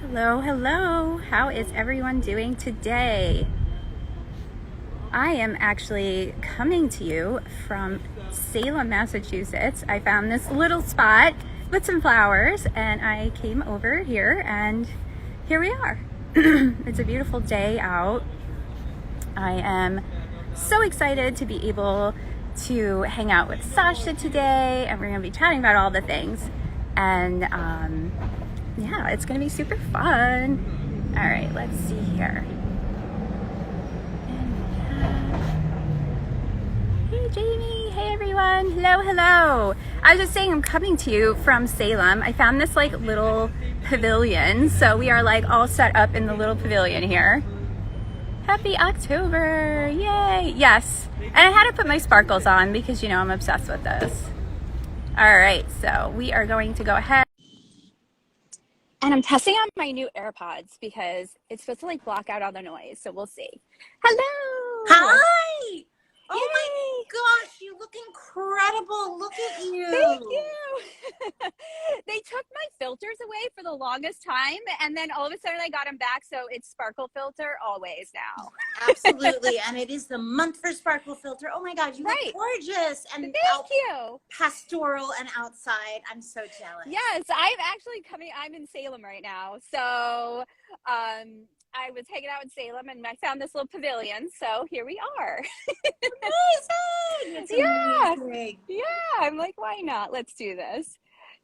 Hello, hello. How is everyone doing today? I am actually coming to you from Salem, Massachusetts. I found this little spot with some flowers and I came over here and here we are. It's a beautiful day out. I am so excited to be able to hang out with Sasha today and we're going to be chatting about all the things. And yeah, it's going to be super fun. All right, let's see here. Hey Jamie, hey everyone, hello, hello. I was just saying I'm coming to you from Salem. I found this like little pavilion, so we are like all set up in the little pavilion here. Happy October, yay, yes. And I had to put my sparkles on because you know I'm obsessed with this. All right, so we are going to go ahead. And I'm testing out my new AirPods because it's supposed to like block out all the noise, so we'll see. Hello! Hi! Oh Yay! my gosh, you look incredible. Look at you. Thank you. They took my filters away for the longest time, and then all of a sudden I got them back, so it's sparkle filter always now. Absolutely. And it is the month for sparkle filter. Oh my God, you look gorgeous. And Thank you. pastoral and outside. I'm so jealous. Yes, I'm in Salem right now. So I was hanging out in Salem and I found this little pavilion. So here we are. Amazing. It's amazing. Yeah, I'm like, why not? Let's do this.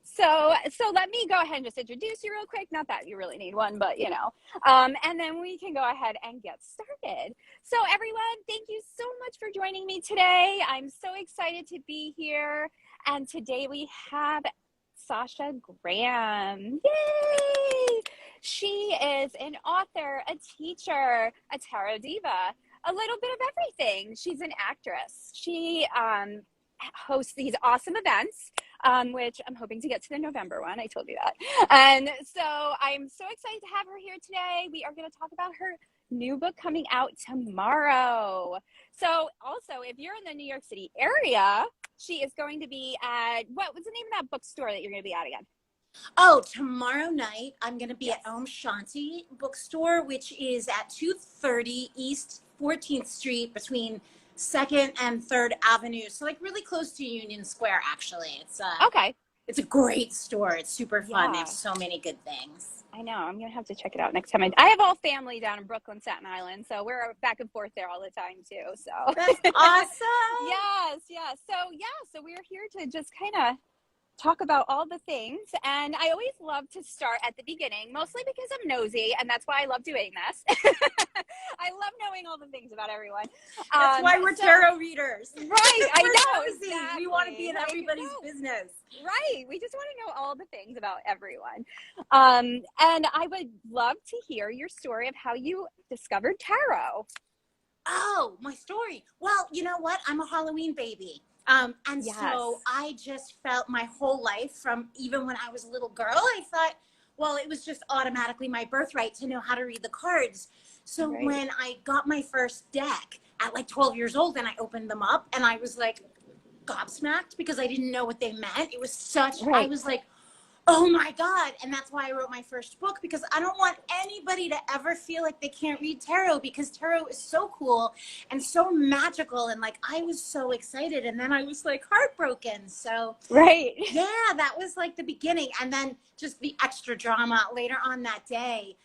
So let me go ahead and just introduce you real quick. Not that you really need one, but you know. And then we can go ahead and get started. So everyone, thank you so much for joining me today. I'm so excited to be here. And today we have Sasha Graham. Yay! She is an author, a teacher, a tarot diva, a little bit of everything. She's an actress. She hosts these awesome events, which I'm hoping to get to the November one. I told you that. And so I'm so excited to have her here today. We are going to talk about her new book coming out tomorrow. So also, if you're in the New York City area, she is going to be at, what was the name of that bookstore that you're going to be at again? Oh, tomorrow night, I'm going to be at Om Shanti Bookstore, which is at 230 East 14th Street between 2nd and 3rd Avenue. So like really close to Union Square, actually. It's okay. It's a great store. It's super fun. They have so many good things. I know. I'm going to have to check it out next time. I have all family down in Brooklyn, Staten Island. So we're back and forth there all the time too. So that's awesome. Yes. So we're here to just kind of talk about all the things. And I always love to start at the beginning, mostly because I'm nosy, and that's why I love doing this. I love knowing all the things about everyone. That's why we're tarot readers. Right, I know. Exactly. We want to be in everybody's business. Right. We just want to know all the things about everyone. And I would love to hear your story of how you discovered tarot. Oh, my story. Well, you know what? I'm a Halloween baby. So I just felt my whole life from even when I was a little girl, I thought, well, it was just automatically my birthright to know how to read the cards. So when I got my first deck at like 12 years old and I opened them up and I was like gobsmacked because I didn't know what they meant. It was such, I was like, oh my God. And that's why I wrote my first book, because I don't want anybody to ever feel like they can't read tarot, because tarot is so cool and so magical. And like, I was so excited. And then I was like heartbroken. So yeah, that was like the beginning. And then just the extra drama later on that day.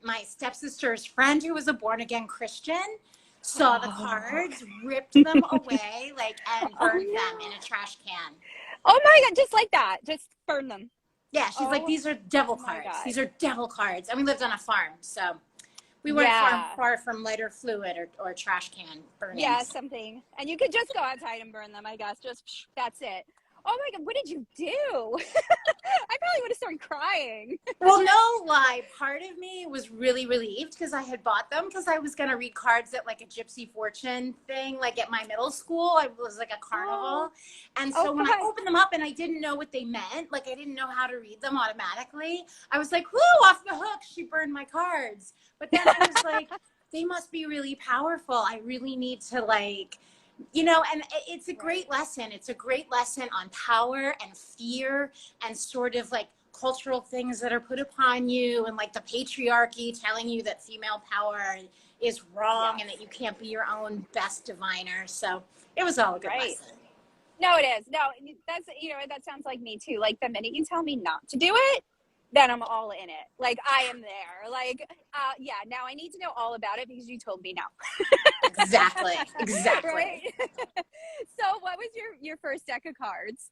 My stepsister's friend, who was a born again Christian, saw the cards, ripped them away, and burned them in a trash can. Oh my God, just like that. Just burn them. Yeah, she's like, these are devil cards. These are devil cards. And we lived on a farm, so we weren't far from lighter fluid or trash can burning. Yeah, something. And you could just go outside and burn them, I guess. Just, that's it. Oh my God, what did you do? I probably would have started crying. Well, no lie. Part of me was really relieved because I had bought them because I was going to read cards at like a Gypsy Fortune thing, like at my middle school. I was like a carnival. And so when I opened them up and I didn't know what they meant, like I didn't know how to read them automatically, I was like, whoo, off the hook. She burned my cards. But then I was like, they must be really powerful. I really need to you know, and it's a great lesson. It's a great lesson on power and fear and sort of like cultural things that are put upon you, and like the patriarchy telling you that female power is wrong and that you can't be your own best diviner. So it was all a good lesson. No, it is. No, that's, you know, that sounds like me too. Like the minute you tell me not to do it, then I'm all in it. Like I am there. Like, yeah, now I need to know all about it because you told me no. Exactly. Right? So what was your first deck of cards?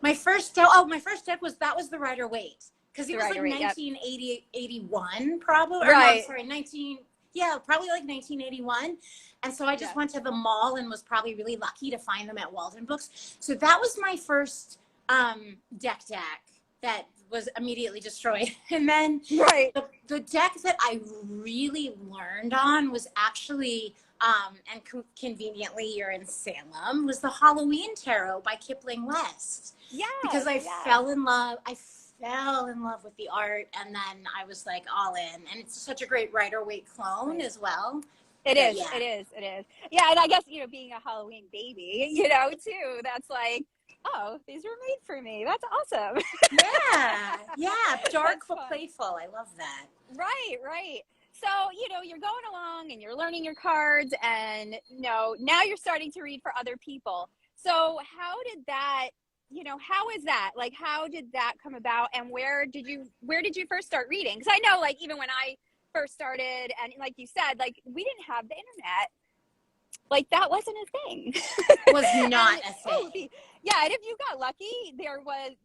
My first deck was the Rider-Waite, because it was like 1981 probably. Or right. No, sorry, probably like 1981. And so I just went to the mall and was probably really lucky to find them at Walden Books. So that was my first deck that was immediately destroyed. And then the deck that I really learned on was actually, and conveniently you're in Salem, was the Halloween Tarot by Kipling West. Yeah. Because I fell in love with the art, and then I was like all in. And it's such a great Rider-Waite clone as well. It is. Yeah, and I guess, you know, being a Halloween baby, you know, too, that's like, oh, these were made for me. That's awesome. Dark but playful. I love that. Right. So, you know, you're going along and you're learning your cards, and, you know, now you're starting to read for other people. So how did that, you know, how is that? Like, how did that come about, and where did you first start reading? Because I know, like, even when I first started, and like you said, like, we didn't have the internet. Like, that wasn't a thing. Was not a thing. Yeah, and if you got lucky,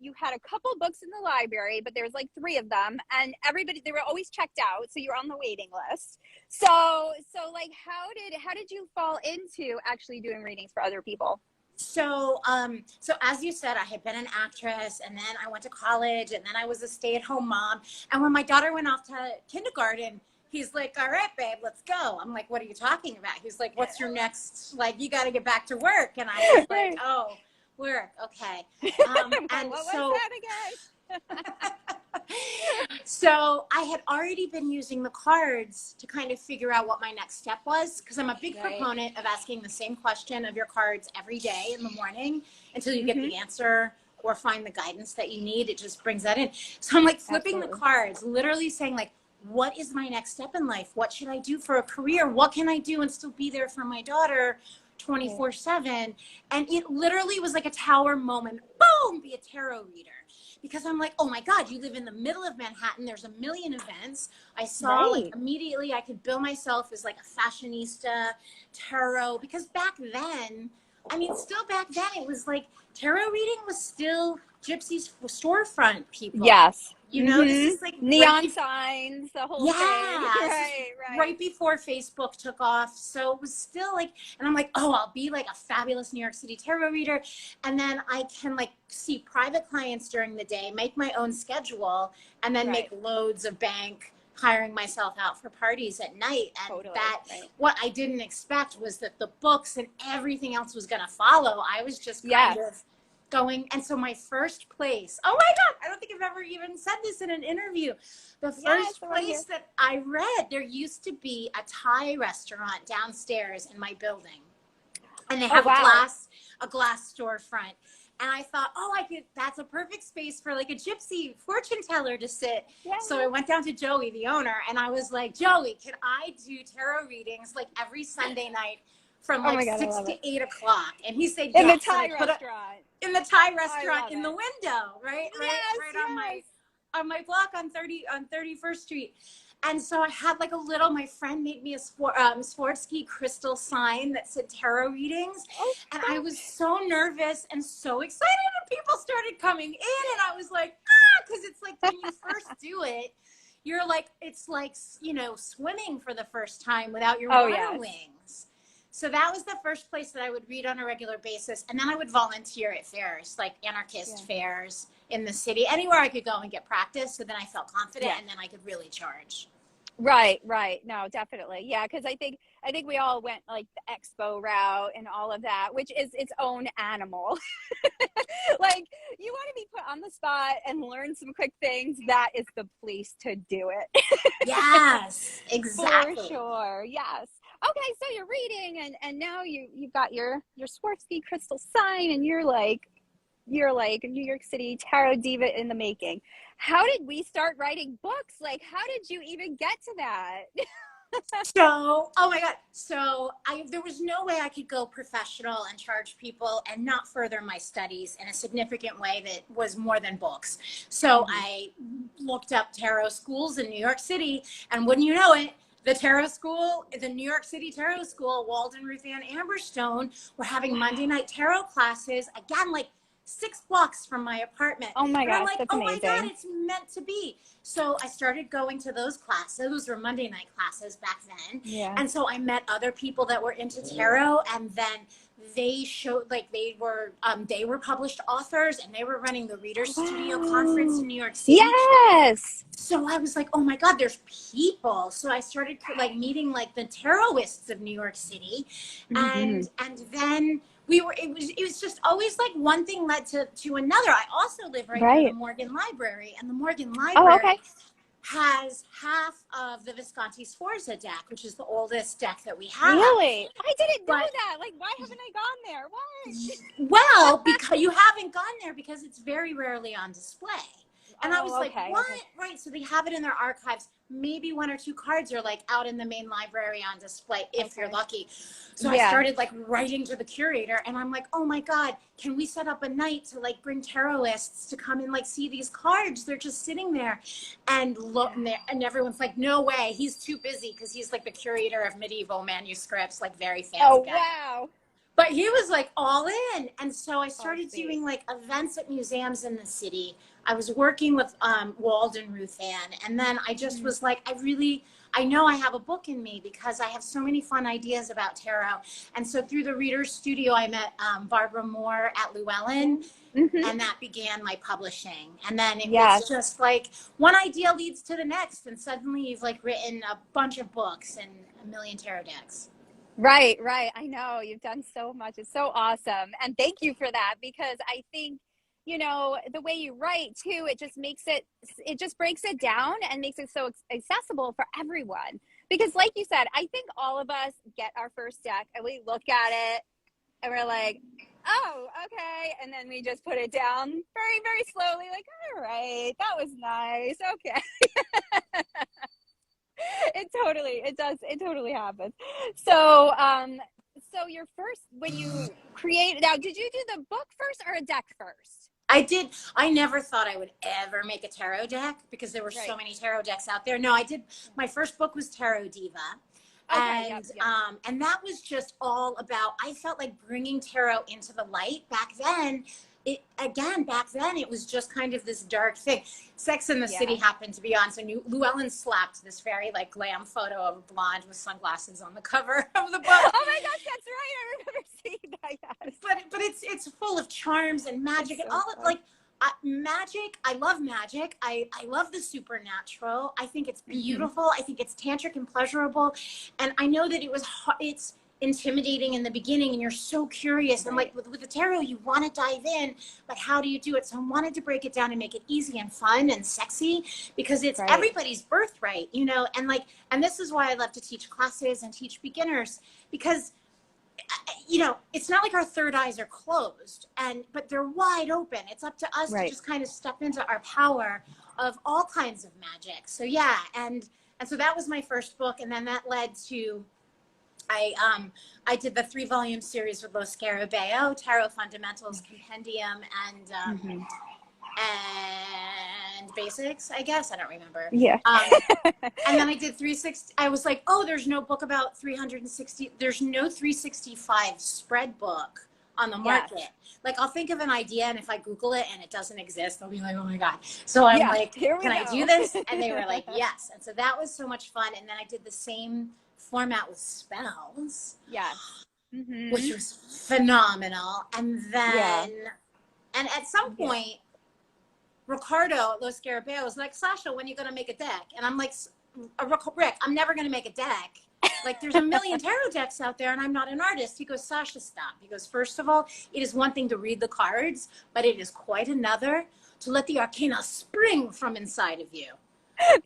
you had a couple books in the library, but there was like 3 of them, and they were always checked out, so you're on the waiting list. So like, how did you fall into actually doing readings for other people? So as you said, I had been an actress, and then I went to college, and then I was a stay-at-home mom. And when my daughter went off to kindergarten, he's like, all right, babe, let's go. I'm like, what are you talking about? He's like, what's your next, like, you got to get back to work. And I was like, oh, work. Okay. And what was that again? So I had already been using the cards to kind of figure out what my next step was, because I'm a big proponent of asking the same question of your cards every day in the morning until you get the answer or find the guidance that you need. It just brings that in. So I'm like flipping the cards, literally saying like, what is my next step in life? What should I do for a career? What can I do and still be there for my daughter 24/7? And it literally was like a tower moment. Boom, be a tarot reader. Because I'm like, oh my God, you live in the middle of Manhattan. There's a million events. I saw like immediately I could bill myself as like a fashionista, tarot. Because back then, I mean, still back then, it was like tarot reading was still gypsies storefront people. Yes. You know, this is like neon signs, the whole thing. Right before Facebook took off. So it was still like, and I'm like, oh, I'll be like a fabulous New York City tarot reader. And then I can like see private clients during the day, make my own schedule, and then make loads of bank hiring myself out for parties at night. And what I didn't expect was that the books and everything else was going to follow. I was just kind of going. And so my first place, oh my God, I don't think I've ever even said this in an interview. The first place that I read, there used to be a Thai restaurant downstairs in my building. And they have a glass storefront. And I thought, that's a perfect space for like a gypsy fortune teller to sit. Yeah. So I went down to Joey, the owner, and I was like, Joey, can I do tarot readings like every Sunday night from like 6 to 8 o'clock? And he said, yes. In the Thai restaurant. In the Thai restaurant in the window, right? On my block on 31st Street. And so I had like my friend made me a Swarovski crystal sign that said tarot readings. And I was so nervous and so excited, and people started coming in, and I was like, because it's like when you first do it, you're like, it's like, you know, swimming for the first time without your water wings. So that was the first place that I would read on a regular basis. And then I would volunteer at fairs, like anarchist fairs in the city, anywhere I could go and get practice. So then I felt confident and then I could really charge. Right. No, definitely. Yeah. Because I think we all went like the expo route and all of that, which is its own animal. Like, you want to be put on the spot and learn some quick things. That is the place to do it. Yes, exactly. For sure. Yes. Okay. So you're reading, and now you've got your Swarovski crystal sign, and you're like a New York City tarot diva in the making. how did we start writing books? Like, how did you even get to that? So, oh my God. So there was no way I could go professional and charge people and not further my studies in a significant way that was more than books. So I looked up tarot schools in New York City, and wouldn't you know it, the tarot school, the New York City Tarot School, Walden, Ruth Ann Amberstone, were having Monday night tarot classes, again, like 6 blocks from my apartment. Oh my And I'm gosh, like, that's oh my God, amazing. it's meant to be. So I started going to those classes. Those were Monday night classes back then. Yeah. And so I met other people that were into tarot, and then they showed, like, they were published authors, and they were running the Reader's Studio conference Wow. in New York City. Yes. So I was like, oh my God, there's people. So I started like meeting like the tarotists of New York City. And then it was just always like one thing led to another. I also live right near the Morgan Library, and the Morgan Library has half of the Visconti Sforza deck, which is the oldest deck that we have. Really? I didn't know that. Like, why haven't I gone there? What? Well, because you haven't gone there because it's very rarely on display. And I was like, what? Right. So they have it in their archives. Maybe 1 or 2 cards are like out in the main library on display if you're lucky. So I started like writing to the curator, and I'm like, oh my God, can we set up a night to like bring tarotists to come and like see these cards? They're just sitting there and look, and everyone's like, no way. He's too busy because he's like the curator of medieval manuscripts, like very fancy guy. Oh, wow. But he was like all in. And so I started doing like events at museums in the city. I was working with Walden, Ruth Ann. And then I just was like, I know I have a book in me because I have so many fun ideas about tarot. And so through the Reader's Studio, I met Barbara Moore at Llewellyn. And that began my publishing. And then it was just like one idea leads to the next. And suddenly you've like written a bunch of books and a million tarot decks. Right. I know you've done so much. It's so awesome. And thank you for that, because I think, you know, the way you write too, it just breaks it down and makes it so accessible for everyone. Because like you said, I think all of us get our first deck and we look at it and we're like, oh, okay. And then we just put it down very, very slowly. Like, all right, that was nice. Okay. It totally happens. So so your first, when you create, now did you do the book first or a deck first? I did. I never thought I would ever make a tarot deck because there were so many tarot decks out there. No, I did. My first book was Tarot Diva. And that was just all about, I felt like bringing tarot into the light. Back then it was just kind of this dark thing. Sex and the City happened to be on, so Llewellyn slapped this very like glam photo of a blonde with sunglasses on the cover of the book. Oh my gosh, that's right! I remember seeing that. Yes. But it's full of charms and magic and all of like magic. I love magic. I love the supernatural. I think it's beautiful. I think it's tantric and pleasurable, and I know that it's intimidating in the beginning and you're so curious and like with the tarot you want to dive in, but how do you do it? So I wanted to break it down and make it easy and fun and sexy because it's everybody's birthright, you know. And this is why I love to teach classes and teach beginners, because you know, it's not like our third eyes are closed, but they're wide open. It's up to us to just kind of step into our power of all kinds of magic. So yeah, and so that was my first book, and then that led to I did the 3-volume series with Lo Scarabeo, Tarot Fundamentals, Compendium, and Basics, I guess. I don't remember. Yeah. And then I did 360. I was like, oh, there's no book about 360. There's no 365 spread book on the market. Yes. Like, I'll think of an idea, and if I Google it and it doesn't exist, I'll be like, oh my God. So I'm like, can I do this? And they were like, yes. And so that was so much fun. And then I did the same format with spells. Yes. Which was phenomenal. And then, and at some point, Ricardo at Lo Scarabeo was like, Sasha, when are you going to make a deck? And I'm like, Rick, I'm never going to make a deck. Like, there's a million tarot decks out there and I'm not an artist. He goes, Sasha, stop. He goes, first of all, it is one thing to read the cards, but it is quite another to let the arcana spring from inside of you.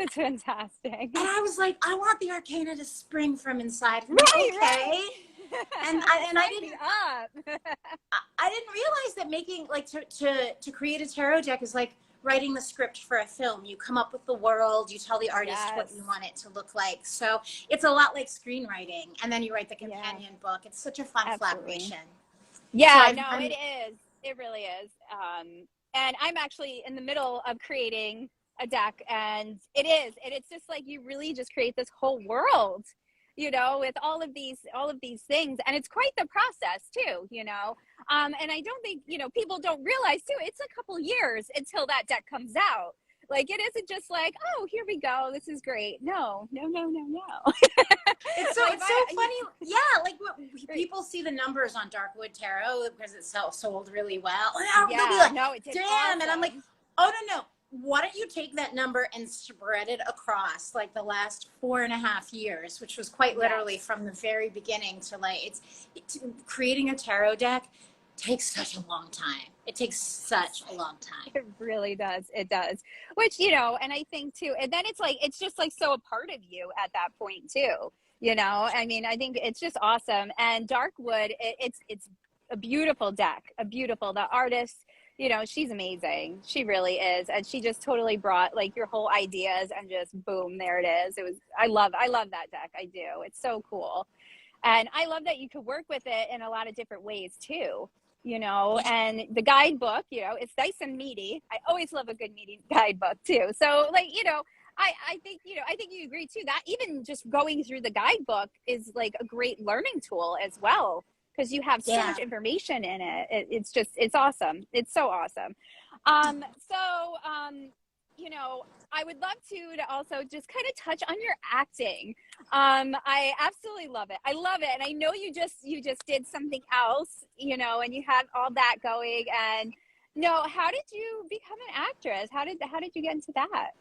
That's fantastic. And I was like, I want the arcana to spring from inside. Right. And I didn't realize that making, like, to create a tarot deck is like writing the script for a film. You come up with the world, you tell the artist Yes. what you want it to look like. So it's a lot like screenwriting, and then you write the companion Yeah. book. It's such a fun Absolutely. collaboration. Yeah, So no, it is. It really is. And I'm actually in the middle of creating a deck, and it's just like you really just create this whole world, you know, with all of these things, and it's quite the process too, you know. And I don't think, you know, people don't realize too, it's a couple years until that deck comes out. Like, it isn't just like, oh, here we go, this is great. No. It's so Like, it's so funny. Yeah, like people see the numbers on Darkwood Tarot because it sold really well. And they'll be like, no, it did damn. awesome. And I'm like, oh, no. Why don't you take that number and spread it across like the last 4.5 years, which was quite literally from the very beginning to like, creating a tarot deck takes such a long time. It takes such a long time. It really does. It does. Which, you know, and I think too, and then it's like, it's just like so a part of you at that point too, you know. I mean, I think it's just awesome. And Darkwood, it's a beautiful deck, the artist, you know, she's amazing. She really is. And she just totally brought like your whole ideas, and just boom, there it is. I love that deck. I do. It's so cool. And I love that you could work with it in a lot of different ways too, you know. And the guidebook, you know, it's nice and meaty. I always love a good meaty guidebook too. So like, you know, I think, you know, I think you agree too, that even just going through the guidebook is like a great learning tool as well, because you have so much information in it. It's awesome. It's so awesome. You know, I would love to also just kind of touch on your acting. I absolutely love it. I love it. And I know you just did something else, you know, and you have all that going. And no, how did you become an actress? How did you get into that?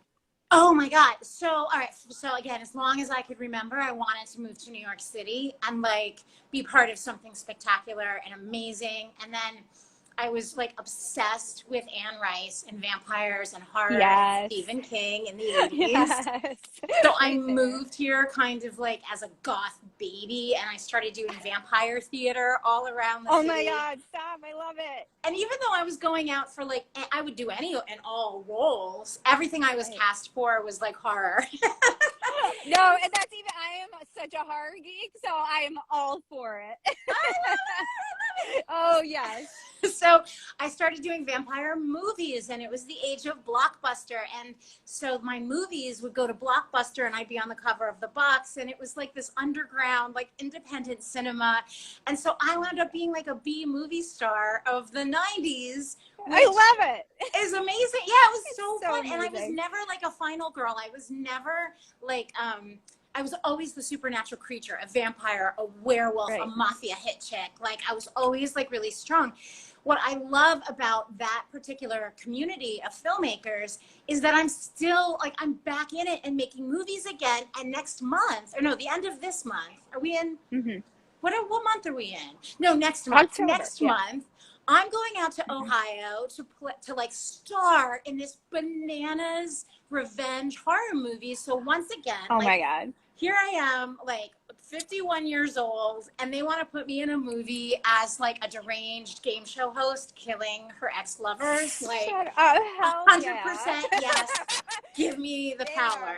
Oh my God. So, all right. So again, as long as I could remember, I wanted to move to New York City and like be part of something spectacular and amazing. And then I was like obsessed with Anne Rice and vampires and horror and Stephen King in the 80s. Yes. So I moved here kind of like as a goth baby, and I started doing vampire theater all around the city. Oh my God, stop. I love it. And even though I was going out for like, I would do any and all roles, everything I was cast for was like horror. No, and that's even, I am such a horror geek, so I am all for it. I love it. Oh, yes. So I started doing vampire movies, and it was the age of Blockbuster. And so my movies would go to Blockbuster, and I'd be on the cover of the box. And it was like this underground, like independent cinema. And so I wound up being like a B movie star of the 90s. I love it. It's amazing. Yeah, it was so fun. Amazing. And I was never like a final girl. I was never like, I was always the supernatural creature, a vampire, a werewolf, a mafia hit chick. Like I was always like really strong. What I love about that particular community of filmmakers is that I'm still like, I'm back in it and making movies again. And next month, or no, the end of this month, are we in? Mm-hmm. What month are we in? No, next month. October, next month. I'm going out to Ohio to like star in this bananas revenge horror movie. So once again, oh my God, here I am, like 51 years old, and they want to put me in a movie as like a deranged game show host killing her ex-lovers. Like 100% yes. Give me the power.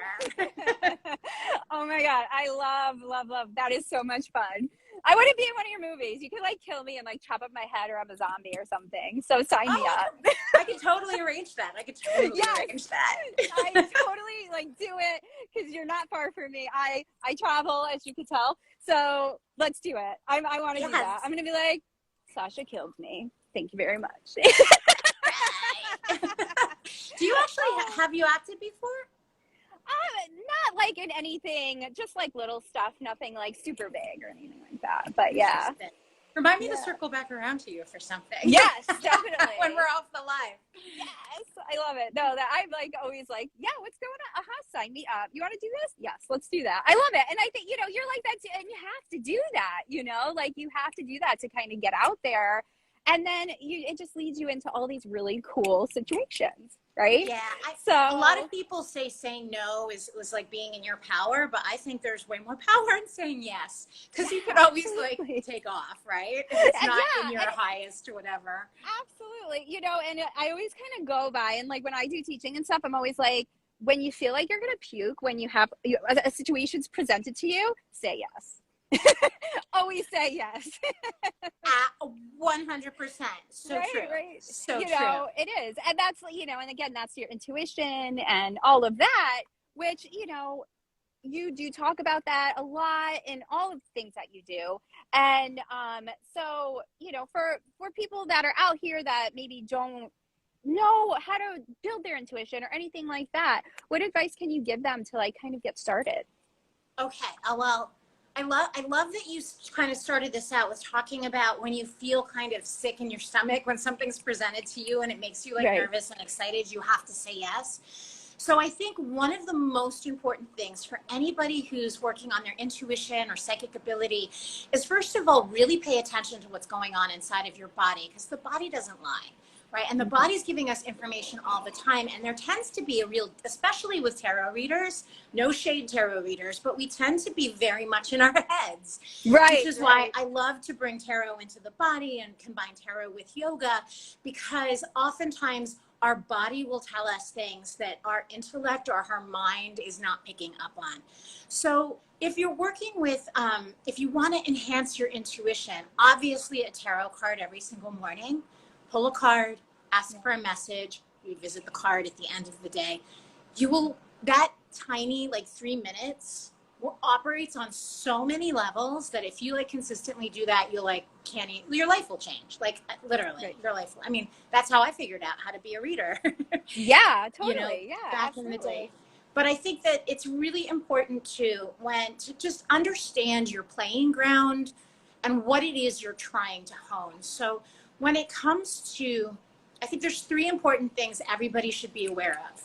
Oh my God, I love. That is so much fun. I wouldn't be in one of your movies. You could like kill me and like chop up my head, or I'm a zombie or something. So sign me up. I could totally arrange that. Arrange that. I totally like do it, because you're not far from me. I travel, as you could tell. So let's do it. I want to do that. I'm going to be like, Sasha killed me. Thank you very much. Do you actually, have you acted before? Not like in anything, just like little stuff, nothing like super big or anything like that. But yeah. Remind me to circle back around to you for something. Yes, definitely. When we're off the live. Yes, I love it. No, that I'm like always like, yeah, what's going on? Sign me up. You want to do this? Yes, let's do that. I love it. And I think, you know, you're like that too, and you have to do that, you know, like you have to do that to kind of get out there. And then it just leads you into all these really cool situations. right? Yeah, a lot So of people say saying no was like being in your power, but I think there's way more power in saying yes, because yeah, you could always like absolutely. take off, right? If it's And not in yeah, your and highest or whatever. absolutely. And I always kind of go by, and like when I do teaching and stuff, I'm always like, when you feel like you're going to puke, when you have a situation's presented to you, say yes. Always say yes. At 100%. So Right, true. right. So true. It is. And that's, and again, that's your intuition and all of that, which, you do talk about that a lot in all of the things that you do. And so, for people that are out here that maybe don't know how to build their intuition or anything like that, what advice can you give them to like kind of get started? Okay. Well, I love that you kind of started this out with talking about when you feel kind of sick in your stomach when something's presented to you and it makes you like Right. nervous and excited, you have to say yes. So I think one of the most important things for anybody who's working on their intuition or psychic ability is, first of all, really pay attention to what's going on inside of your body, because the body doesn't lie. Right. And the Mm-hmm. body's giving us information all the time. And there tends to be a real, especially with tarot readers, no shade tarot readers, but we tend to be very much in our heads. Right. Which is why I love to bring tarot into the body and combine tarot with yoga, because oftentimes our body will tell us things that our intellect or our mind is not picking up on. So if you're working with, if you want to enhance your intuition, obviously a tarot card every single morning. Pull a card, ask for a message, revisit the card at the end of the day. That tiny, like 3 minutes, operates on so many levels that if you like consistently do that, you'll like, your life will change. Like literally, Right. your life. I mean, that's how I figured out how to be a reader. Yeah, totally. Yeah, Back absolutely. in the day. But I think that it's really important to just understand your playing ground and what it is you're trying to hone. So when it comes to, I think there's 3 important things everybody should be aware of.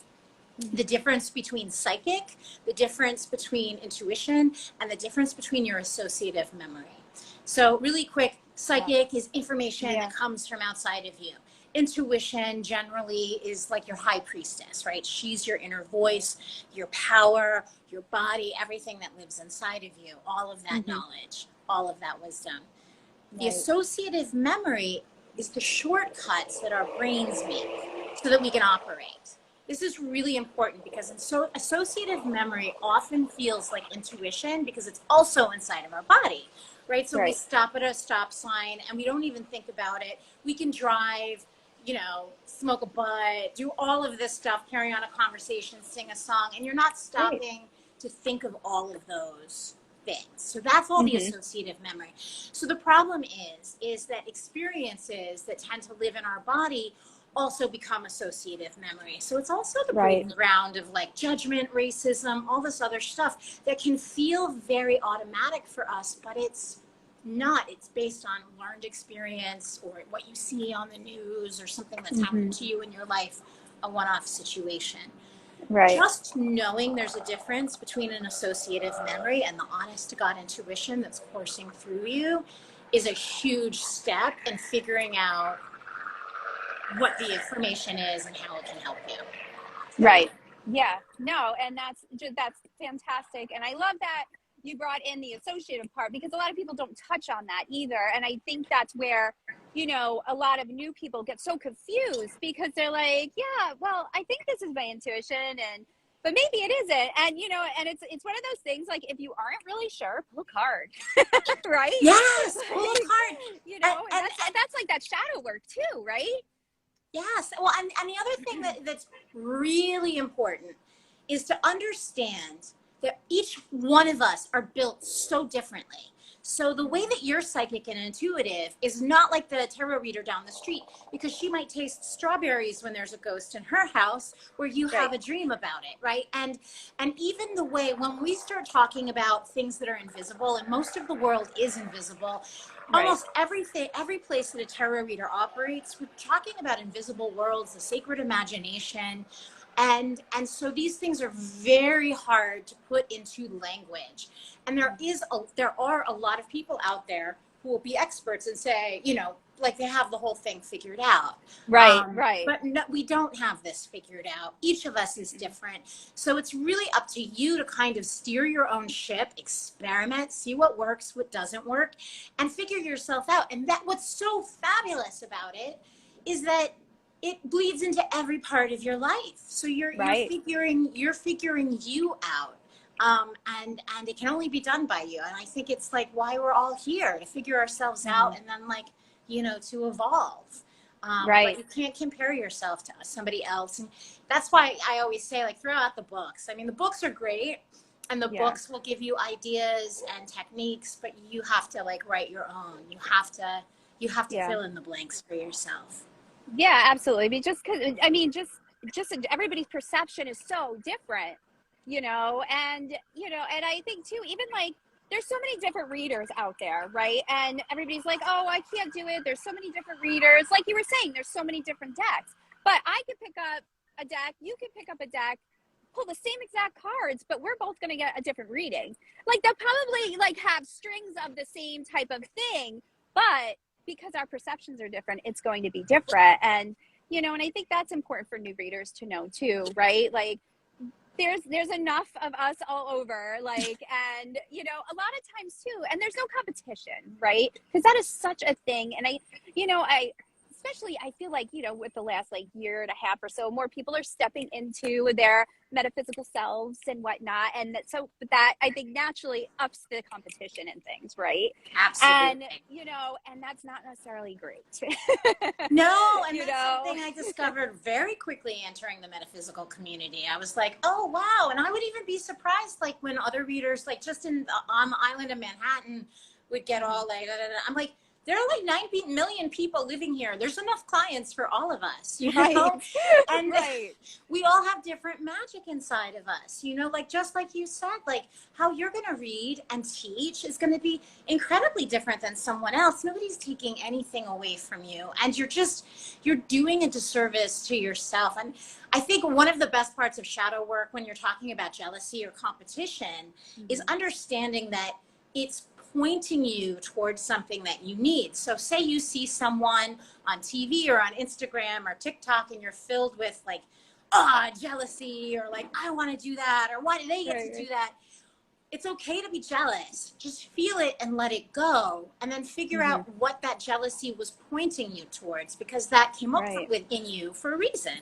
The difference between psychic, the difference between intuition, and the difference between your associative memory. So really quick, psychic is information that comes from outside of you. Intuition generally is like your high priestess, right? She's your inner voice, your power, your body, everything that lives inside of you, all of that knowledge, all of that wisdom. Right. The associative memory is the shortcuts that our brains make so that we can operate. This is really important because associative memory often feels like intuition because it's also inside of our body, right? So we stop at a stop sign and we don't even think about it. We can drive, smoke a butt, do all of this stuff, carry on a conversation, sing a song, and you're not stopping to think of all of those things. So that's all the associative memory. So the problem is that experiences that tend to live in our body also become associative memory. So it's also the breeding ground of like judgment, racism, all this other stuff that can feel very automatic for us, but it's not. It's based on learned experience or what you see on the news or something that's happened to you in your life, a one-off situation. Right. Just knowing there's a difference between an associative memory and the honest to God intuition that's coursing through you is a huge step in figuring out what the information is and how it can help you. Right. Yeah. No, and that's fantastic. And I love that you brought in the associative part because a lot of people don't touch on that either. And I think that's where, a lot of new people get so confused because they're like, yeah, well, I think this is my intuition but maybe it isn't. And, and it's one of those things, like, if you aren't really sure, pull a card, right? Yes, pull a card. And that's like that shadow work too, right? Yes. Well, and the other thing that's really important is to understand that each one of us are built so differently. So the way that you're psychic and intuitive is not like the tarot reader down the street, because she might taste strawberries when there's a ghost in her house where you have a dream about it, right? And even the way when we start talking about things that are invisible, and most of the world is invisible, almost every place that a tarot reader operates, we're talking about invisible worlds, the sacred imagination. And so these things are very hard to put into language. And there are a lot of people out there who will be experts and say, like they have the whole thing figured out. Right, right. But no, we don't have this figured out. Each of us is different. So it's really up to you to kind of steer your own ship, experiment, see what works, what doesn't work, and figure yourself out. And that what's so fabulous about it is that it bleeds into every part of your life. So you're figuring you out. And it can only be done by you. And I think it's like why we're all here, to figure ourselves out, and then like, you know, to evolve. But you can't compare yourself to somebody else. And that's why I always say, like, throw out the books. I mean, the books are great, and the books will give you ideas and techniques, but you have to like write your own. You have to fill in the blanks for yourself. Yeah, absolutely. Just everybody's perception is so different, you know, and I think too, even like there's so many different readers out there, right? And everybody's like, oh, I can't do it. There's so many different readers. Like you were saying, there's so many different decks. But I could pick up a deck, you could pick up a deck, pull the same exact cards, but we're both going to get a different reading. Like they'll probably like have strings of the same type of thing, but because our perceptions are different, it's going to be different. And, you know, and I think that's important for new readers to know too, right? Like there's enough of us all over, like, and, you know, a lot of times too, and there's no competition, right? Because that is such a thing. And especially I feel like, you know, with the last like year and a half or so, more people are stepping into their metaphysical selves and whatnot. And so that I think naturally ups the competition and things, right? Absolutely. And, you know, and that's not necessarily great. No, and that's something I discovered very quickly entering the metaphysical community. I was like, oh, wow. And I would even be surprised, like when other readers, like just on the island of Manhattan would get all like, I'm like, there are like 9 million people living here. There's enough clients for all of us, you know? And we all have different magic inside of us, you know, like just like you said, like how you're going to read and teach is going to be incredibly different than someone else. Nobody's taking anything away from you. And you're doing a disservice to yourself. And I think one of the best parts of shadow work when you're talking about jealousy or competition is understanding that it's pointing you towards something that you need. So say you see someone on TV or on Instagram or TikTok and you're filled with like, jealousy, or like, I want to do that, or why do they get to do that? It's okay to be jealous. Just feel it and let it go, and then figure out what that jealousy was pointing you towards, because that came up within you for a reason,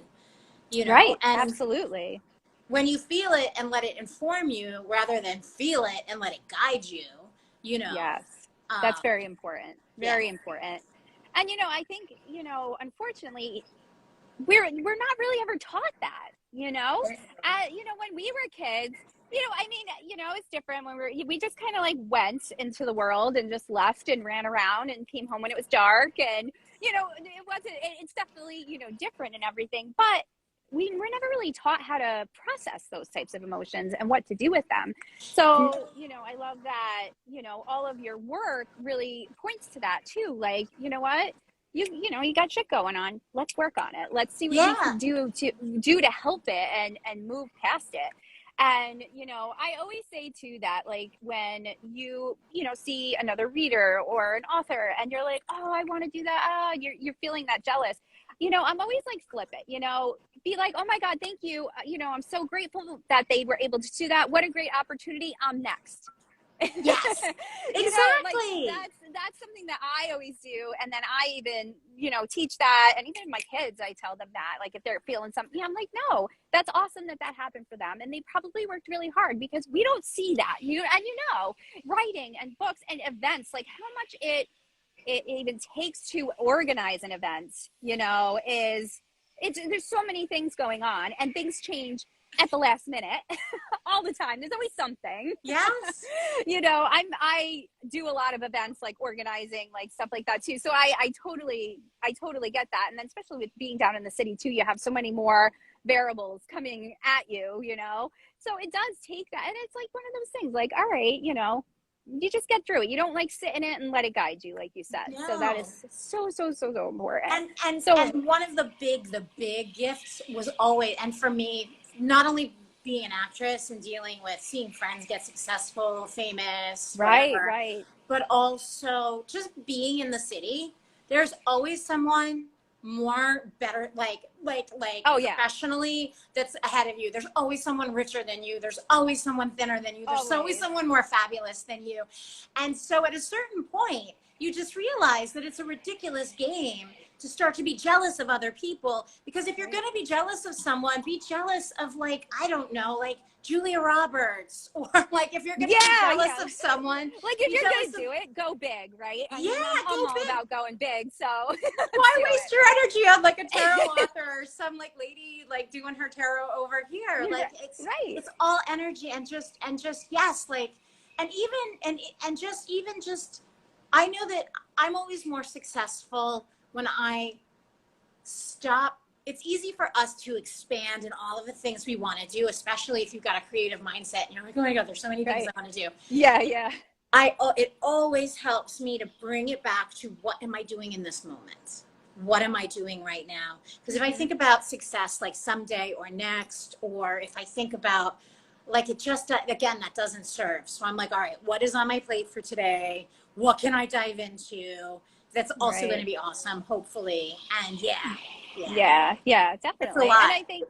you know? Right, and absolutely. When you feel it and let it inform you rather than feel it and let it guide you, you know. Yes, that's very important. Very important. And, you know, I think, you know, unfortunately, we're not really ever taught that, you know? You know, when we were kids, you know, I mean, you know, it's different when we just kind of like went into the world and just left and ran around and came home when it was dark. And, you know, it's definitely, you know, different and everything. But we were never really taught how to process those types of emotions and what to do with them. So, you know, I love that, you know, all of your work really points to that too. Like, you know what? You know, you got shit going on. Let's work on it. Let's see what we can do to help it and move past it. And, you know, I always say too that, like, when you know, see another reader or an author and you're like, oh, I want to do that. You're feeling that jealous. You know, I'm always like, flip it, you know, be like, oh my God, thank you. You know, I'm so grateful that they were able to do that. What a great opportunity. I'm next. Yes, exactly. Know, like, that's something that I always do. And then I even, you know, teach that. And even my kids, I tell them that, like, if they're feeling something, I'm like, no, that's awesome that happened for them. And they probably worked really hard, because we don't see that. You know, writing and books and events, like how much it even takes to organize an event, you know, there's so many things going on, and things change at the last minute all the time. There's always something. Yes. You know, I do a lot of events, like organizing, like stuff like that too. So I totally get that. And then especially with being down in the city too, you have so many more variables coming at you, you know? So it does take that. And it's like one of those things, like, all right, you know, you just get through it. You don't like sit in it and let it guide you, like you said. No. So that is so important. And one of the big gifts was always, and for me, not only being an actress and dealing with seeing friends get successful, famous, whatever, right, but also just being in the city. there's always someone more better, Oh yeah, professionally, that's ahead of you. There's always someone richer than you. There's always someone thinner than you. There's always always. someone more fabulous than you. And so at a certain point, you just realize that it's a ridiculous game to start to be jealous of other people. Because if you're going to be jealous of someone, be jealous of, like, I don't know, like Julia Roberts, or like if you're going to be jealous of someone, like if be you're jealous going to do it, go big, right? I yeah, mean, I'm go all big. about going big, so Why waste your energy on like a tarot author or some like lady like doing her tarot over here? You're Like right. it's all energy, and just yes, like, and even and just even just I know that I'm always more successful when I stop. It's easy for us to expand in all of the things we want to do, especially if you've got a creative mindset and you're like, oh my God, there's so many things I want to do. Yeah. It always helps me to bring it back to, what am I doing in this moment? What am I doing right now? Because if I think about success like someday or next, or if I think about like it just, again, that doesn't serve. So I'm like, all right, what is on my plate for today? What can I dive into? That's also going to be awesome, hopefully. And Yeah, it's a definitely. lot. And I think,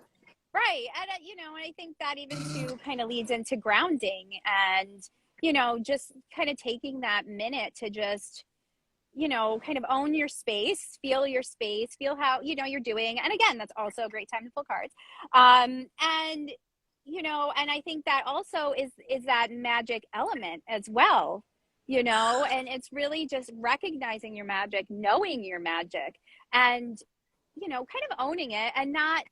right. And, and I think that even too kind of leads into grounding and, just kind of taking that minute to just, kind of own your space, feel how, you're doing. And again, that's also a great time to pull cards. And, and I think that also is that magic element as well, and it's really just recognizing your magic, knowing your magic, and, kind of owning it, and not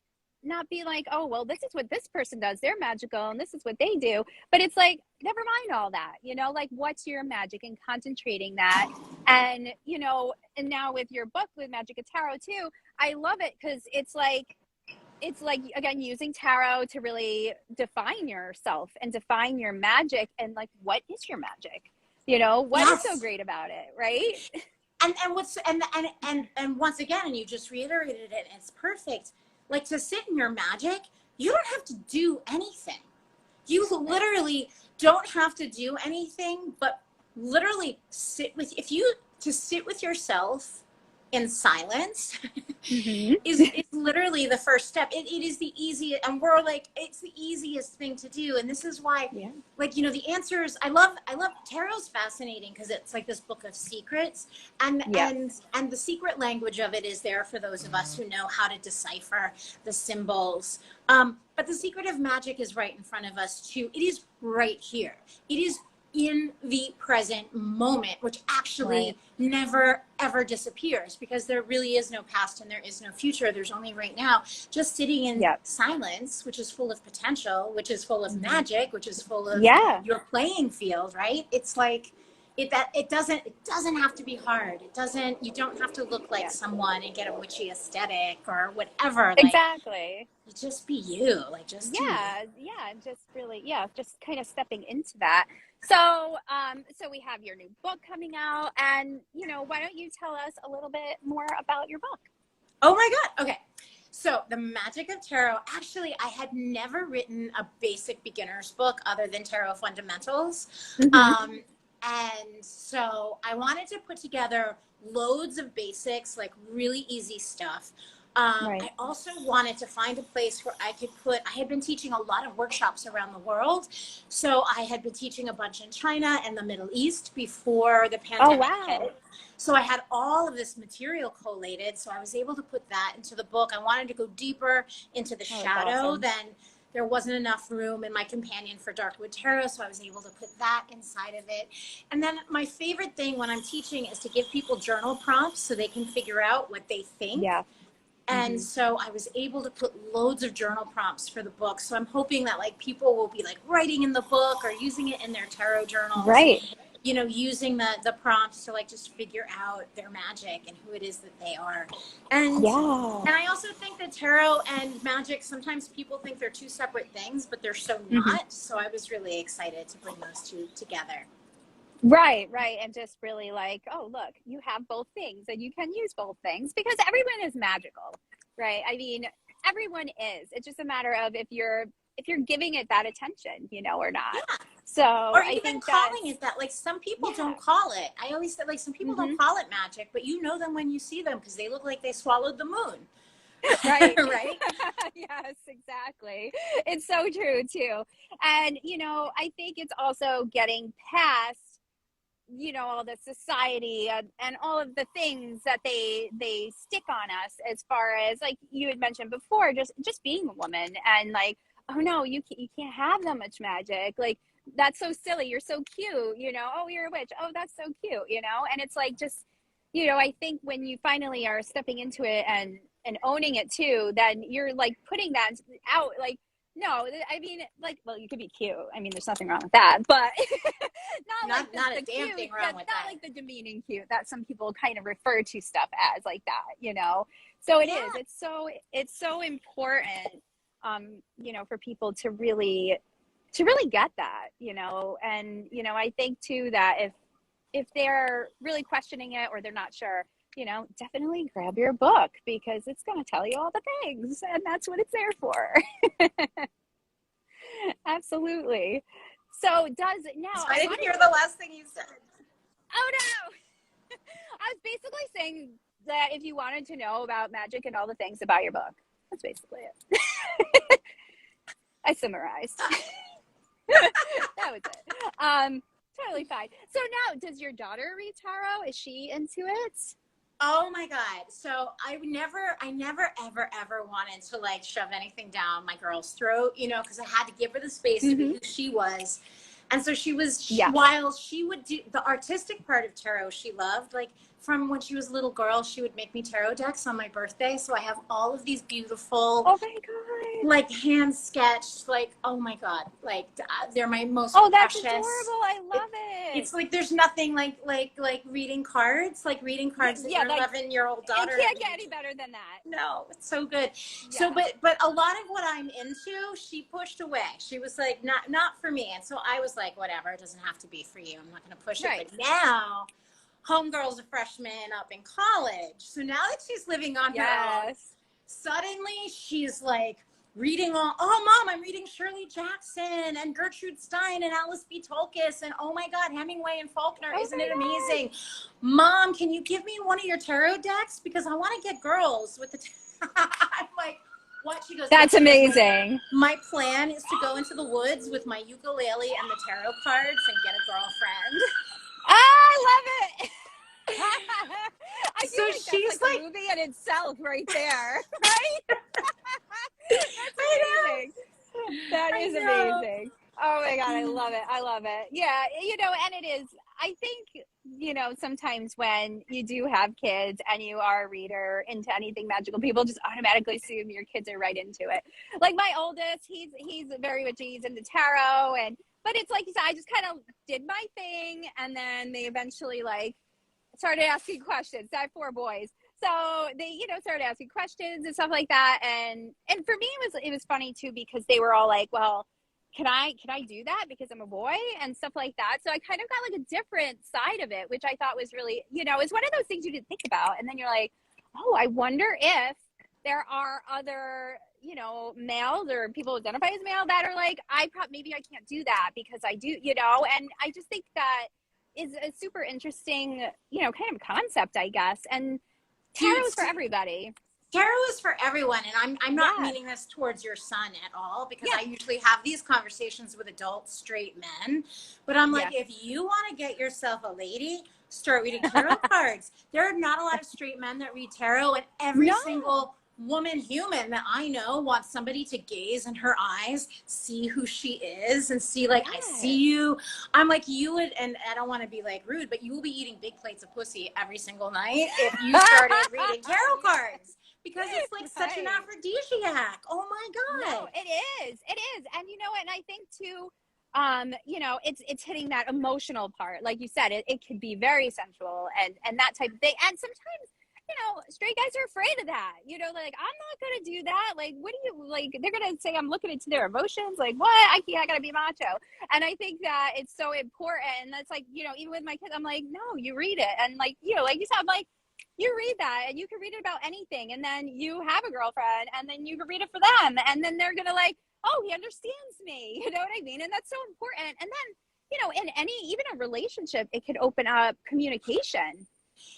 be like, oh, well, this is what this person does, they're magical and this is what they do. But it's like, never mind all that, like, what's your magic, and concentrating that. And and now with your book, with Magic of Tarot too, I love it because it's like again, using tarot to really define yourself and define your magic, and like, what is your magic, what is so great about it, right? And what's and once again, and you just reiterated it, and it's perfect. Like, to sit in your magic, you don't have to do anything. You literally don't have to do anything, but literally sit with yourself in silence is literally the first step. It is the easiest, and we're like, it's the easiest thing to do. And this is why, like, the answers, I love tarot's fascinating because it's like this book of secrets, and the secret language of it is there for those of us who know how to decipher the symbols. But the secret of magic is right in front of us too. It is right here. It is in the present moment, which actually never ever disappears, because there really is no past and there is no future. There's only right now, just sitting in silence, which is full of potential, which is full of magic, which is full of your playing field, right? It's like it doesn't have to be hard. You don't have to look like someone and get a witchy aesthetic or whatever. Exactly. Like, just be you. Like, just just really, just kind of stepping into that. So so we have your new book coming out, and why don't you tell us a little bit more about your book? Oh my God. Okay. So the Magic of Tarot, actually, I had never written a basic beginner's book other than Tarot Fundamentals. And so I wanted to put together loads of basics, like really easy stuff. I also wanted to find a place where I had been teaching a lot of workshops around the world. So I had been teaching a bunch in China and the Middle East before the pandemic hit. So I had all of this material collated. So I was able to put that into the book. I wanted to go deeper into the shadow than there wasn't enough room in my companion for Darkwood Tarot, so I was able to put that inside of it. And then my favorite thing when I'm teaching is to give people journal prompts so they can figure out what they think. And so I was able to put loads of journal prompts for the book. So I'm hoping that like people will be like writing in the book or using it in their tarot journals. Using the prompts to like just figure out their magic and who it is that they are. And I also think that tarot and magic, sometimes people think they're two separate things, but they're so not. So I was really excited to bring those two together. Right. And just really like, oh, look, you have both things and you can use both things, because everyone is magical, right? I mean, everyone is. It's just a matter of if you're if you're giving it that attention, you know, or not. Yeah. So Or I even think calling it that. Like some people yeah. don't call it. I always said like some people don't call it magic, but you know them when you see them because they look like they swallowed the moon. Right. Right? Yes, exactly. It's so true too. And, you know, I think it's also getting past, you know, all the society and all of the things that they stick on us, as far as like you had mentioned before, just being a woman, and like, oh no, you can't have that much magic, like that's so silly, you're so cute, you know, oh, you're a witch, oh, that's so cute, you know. And it's like, just, you know, I think when you finally are stepping into it and owning it too, then you're like putting that out, like, no, I mean, like, well, you could be cute. I mean, there's nothing wrong with that, but Not a the damn cute, thing wrong with not that. like the demeaning cute that some people kind of refer to stuff as, like that, you know. So it is. It's so important, you know, for people to really get that, you know. And you know, I think too that if they're really questioning it or they're not sure, you know, definitely grab your book, because it's going to tell you all the things, and that's what it's there for. Absolutely. So does now I I didn't wanted hear to the last thing you said. oh no. I was basically saying that if you wanted to know about magic and all the things about your book, that's basically it. I summarized. That was it. Totally fine. So now, does your daughter read tarot? Is she into it? Oh my God. So I never, ever wanted to like shove anything down my girl's throat, you know, because I had to give her the space to be who she was. And so she was, Yeah. while she would do the artistic part of tarot, she loved, like from when she was a little girl, she would make me tarot decks on my birthday. So I have all of these beautiful, Oh my God. like hand sketched, like, oh my God, like they're my most Oh, that's precious. adorable. I love it. It's like there's nothing like reading cards, like reading cards that your like, 11-year-old daughter. It can't get any better than that. No, it's so good. Yeah. So, but a lot of what I'm into, she pushed away. She was like, not for me. And so I was like, whatever, it doesn't have to be for you. I'm not going to push it. But now, homegirl's a freshman up in college. So now that she's living on her own, suddenly she's like reading all, oh mom, I'm reading Shirley Jackson and Gertrude Stein and Alice B. Tolkien and oh my God, Hemingway and Faulkner. Isn't it amazing? Mom, can you give me one of your tarot decks? Because I want to get girls with the I'm like, what? She goes, that's amazing. My plan is to go into the woods with my ukulele and the tarot cards and get a girlfriend. I love it. I feel like she's that's like a movie in itself right there, right? That's amazing. That is amazing. Oh my God, I love it. I love it. Yeah, you know, and it is, I think, you know, sometimes when you do have kids and you are a reader into anything magical, people just automatically assume your kids are right into it. Like my oldest, he's very much, he's into tarot, and but it's like you said, I just kind of did my thing, and then they eventually like started asking questions. I have 4 boys. So they, you know, started asking questions and stuff like that. And for me, it was funny too, because they were all like, well, can I do that because I'm a boy and stuff like that. So I kind of got like a different side of it, which I thought was really, you know, it's one of those things you didn't think about. And then you're like, oh, I wonder if there are other, you know, males or people who identify as male that are like, maybe I can't do that because I do, you know. And I just think that is a super interesting, you know, kind of concept, I guess. And tarot is for everybody. Tarot is for everyone. And I'm not meaning this towards your son at all, because I usually have these conversations with adult straight men. But I'm like, if you want to get yourself a lady, start reading tarot cards. There are not a lot of straight men that read tarot, and every single woman human that I know wants somebody to gaze in her eyes, see who she is, and see like, I see you. I'm like, you would, and I don't want to be like rude, but you will be eating big plates of pussy every single night if you started reading tarot cards, because it's like such an aphrodisiac. Oh my God. No, it is. And you know, and I think too, you know, it's hitting that emotional part. Like you said, it could be very sensual and that type of thing. And sometimes, you know, straight guys are afraid of that. You know, like, I'm not going to do that. Like, what do you, like, they're going to say I'm looking into their emotions. Like, what? I got to be macho. And I think that it's so important. And that's like, you know, even with my kids, I'm like, no, you read it. And like, you know, like you said, like, you read that and you can read it about anything. And then you have a girlfriend and then you can read it for them. And then they're going to like, oh, he understands me. You know what I mean? And that's so important. And then, you know, in any, even a relationship, it could open up communication,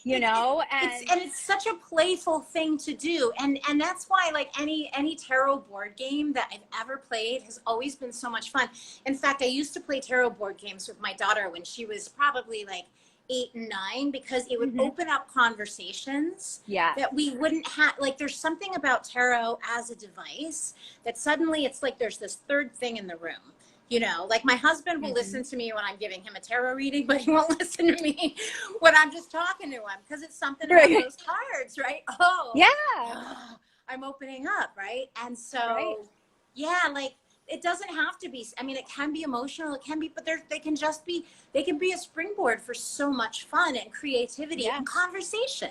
you know, and it's such a playful thing to do. And that's why, like, any tarot board game that I've ever played has always been so much fun. In fact, I used to play tarot board games with my daughter when she was probably like 8 and 9, because it would open up conversations that we wouldn't have. Like, there's something about tarot as a device that suddenly it's like there's this third thing in the room. You know, like my husband will listen to me when I'm giving him a tarot reading, but he won't listen to me when I'm just talking to him, because it's something about those cards, right? Oh, yeah, I'm opening up, right? And so, yeah, like, it doesn't have to be, I mean, it can be emotional, it can be, but they can just be, they can be a springboard for so much fun and creativity and conversation.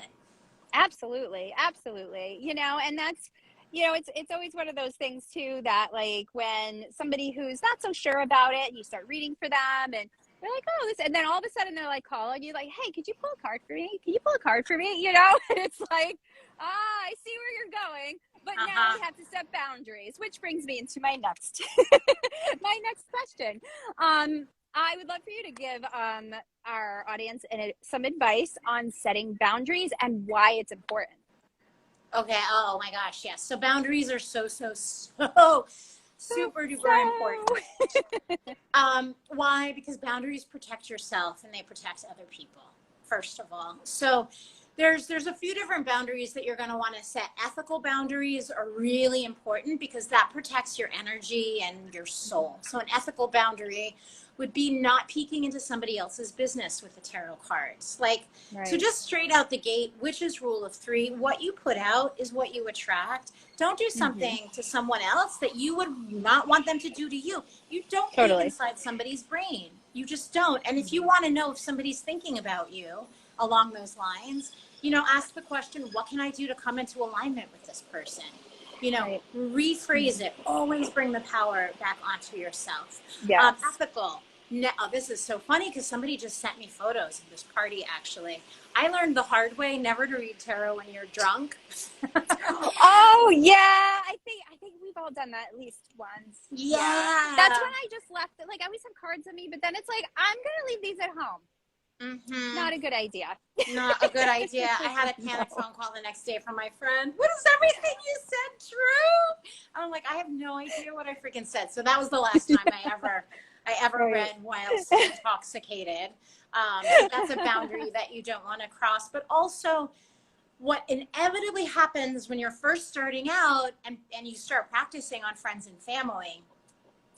Absolutely. Absolutely. You know, and that's, you know, it's always one of those things too, that like when somebody who's not so sure about it, you start reading for them and they're like, oh, this, and then all of a sudden they're like calling you like, hey, could you pull a card for me? Can you pull a card for me? You know, and it's like, I see where you're going, but now we have to set boundaries, which brings me into my next, my next question. I would love for you to give our audience some advice on setting boundaries and why it's important. Okay. Oh my gosh. Yes. So boundaries are so super duper important. Why? Because boundaries protect yourself and they protect other people, first of all. So there's a few different boundaries that you're going to want to set. Ethical boundaries are really important because that protects your energy and your soul. So an ethical boundary would be not peeking into somebody else's business with the tarot cards. Like, so just straight out the gate, witch's rule of 3, what you put out is what you attract. Don't do something to someone else that you would not want them to do to you. You don't peek inside somebody's brain. You just don't. And if you want to know if somebody's thinking about you along those lines, you know, ask the question, what can I do to come into alignment with this person? You know, rephrase it. Always bring the power back onto yourself. Ethical. Oh, this is so funny because somebody just sent me photos of this party, actually. I learned the hard way never to read tarot when you're drunk. Oh, yeah. I think we've all done that at least once. Yeah. That's when I just left it. Like, I always have cards on me, but then it's like, I'm going to leave these at home. Not a good idea. Not a good idea. I had a panic phone call the next day from my friend. What is everything you said true? I'm like, I have no idea what I freaking said. So that was the last time I ever read whilst intoxicated. So that's a boundary that you don't want to cross. But also, what inevitably happens when you're first starting out and you start practicing on friends and family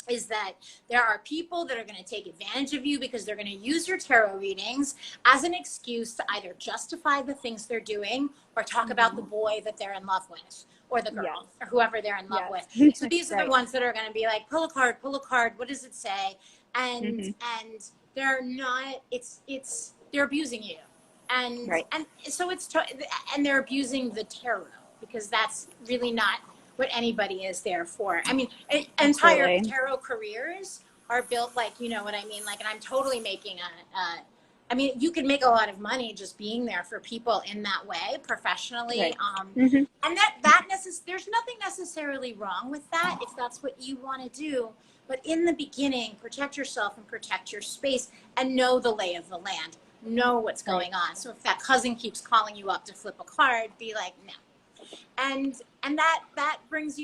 is that there are people that are going to take advantage of you because they're going to use your tarot readings as an excuse to either justify the things they're doing or talk about the boy that they're in love with or the girl or whoever they're in love with. So these are the ones that are going to be like, pull a card, what does it say? And they're not, they're abusing you. And so and they're abusing the tarot because that's really not what anybody is there for. I mean, entire tarot careers are built like, you know what I mean? Like, and I'm totally making I mean, you can make a lot of money just being there for people in that way professionally. And there's nothing necessarily wrong with that if that's what you want to do. But in the beginning, protect yourself and protect your space and know the lay of the land. Know what's going on. So if that cousin keeps calling you up to flip a card, be like, no. And that brings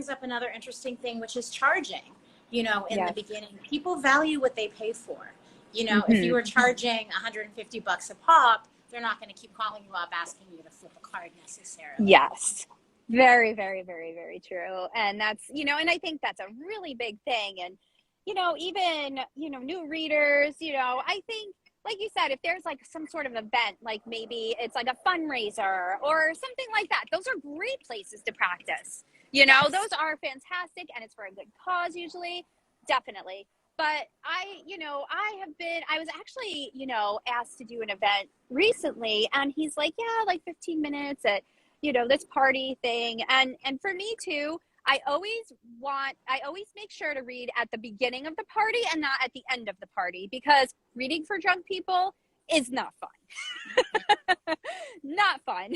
up another interesting thing, which is charging. You know, in the beginning, people value what they pay for. You know, if you were charging $150 a pop, they're not going to keep calling you up asking you to flip a card necessarily. Yes. Very, very, very, very true. And that's, you know, and I think that's a really big thing. And, you know, even, you know, new readers, you know, I think, like you said, if there's like some sort of event, like maybe it's like a fundraiser or something like that, those are great places to practice. You know, those are fantastic and it's for a good cause usually, definitely. But I was actually, you know, asked to do an event recently and he's like, yeah, like 15 minutes at, you know, this party thing. And for me too, I always make sure to read at the beginning of the party and not at the end of the party, because reading for drunk people is not fun. Not fun.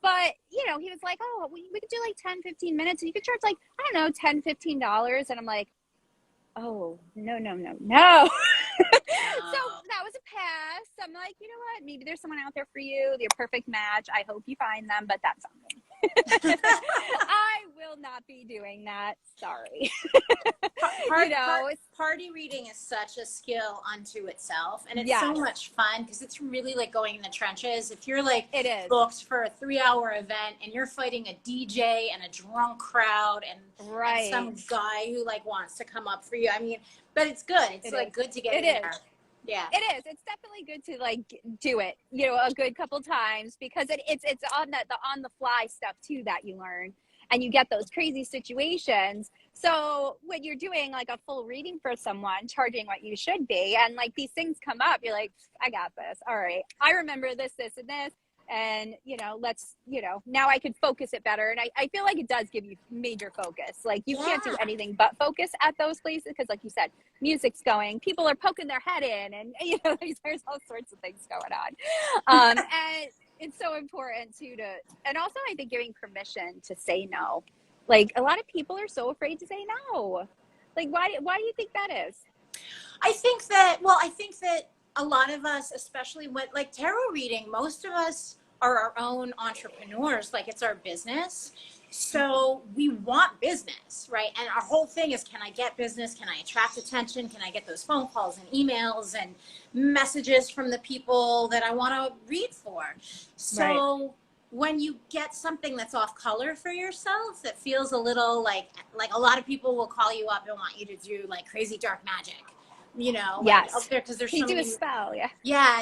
But, you know, he was like, oh, we could do like 10, 15 minutes and you could charge like, I don't know, $10, $15. And I'm like, oh, no, no, no, no. So that was a pass. I'm like, you know what? Maybe there's someone out there for you. They're a perfect match. I hope you find them, but that's on me. I will not be doing that. Sorry. Party reading is such a skill unto itself, and it's so much fun because it's really like going in the trenches. If you're like booked for a 3-hour event and you're fighting a DJ and a drunk crowd and some guy who like wants to come up for you, I mean, but it's good. It's like good to get in there. Yeah, it is. It's definitely good to like do it, you know, a good couple times because it's on the on the fly stuff too that you learn, and you get those crazy situations. So when you're doing like a full reading for someone, charging what you should be, and like these things come up, you're like, I got this. All right, I remember this, this, and this. And, you know, let's, you know, now I can focus it better. And I feel like it does give you major focus. Like you can't do anything but focus at those places. Because like you said, music's going, people are poking their head in and, you know, there's all sorts of things going on. And it's so important too and also I think giving permission to say no. Like a lot of people are so afraid to say no. Like, why do you think that is? I think that a lot of us, especially with like tarot reading, most of us are our own entrepreneurs. Like it's our business. So we want business, right? And our whole thing is, can I get business? Can I attract attention? Can I get those phone calls and emails and messages from the people that I want to read for? So when you get something that's off color for yourself, that feels a little like a lot of people will call you up and want you to do like crazy dark magic. You know, like up there because there's so do many, a spell,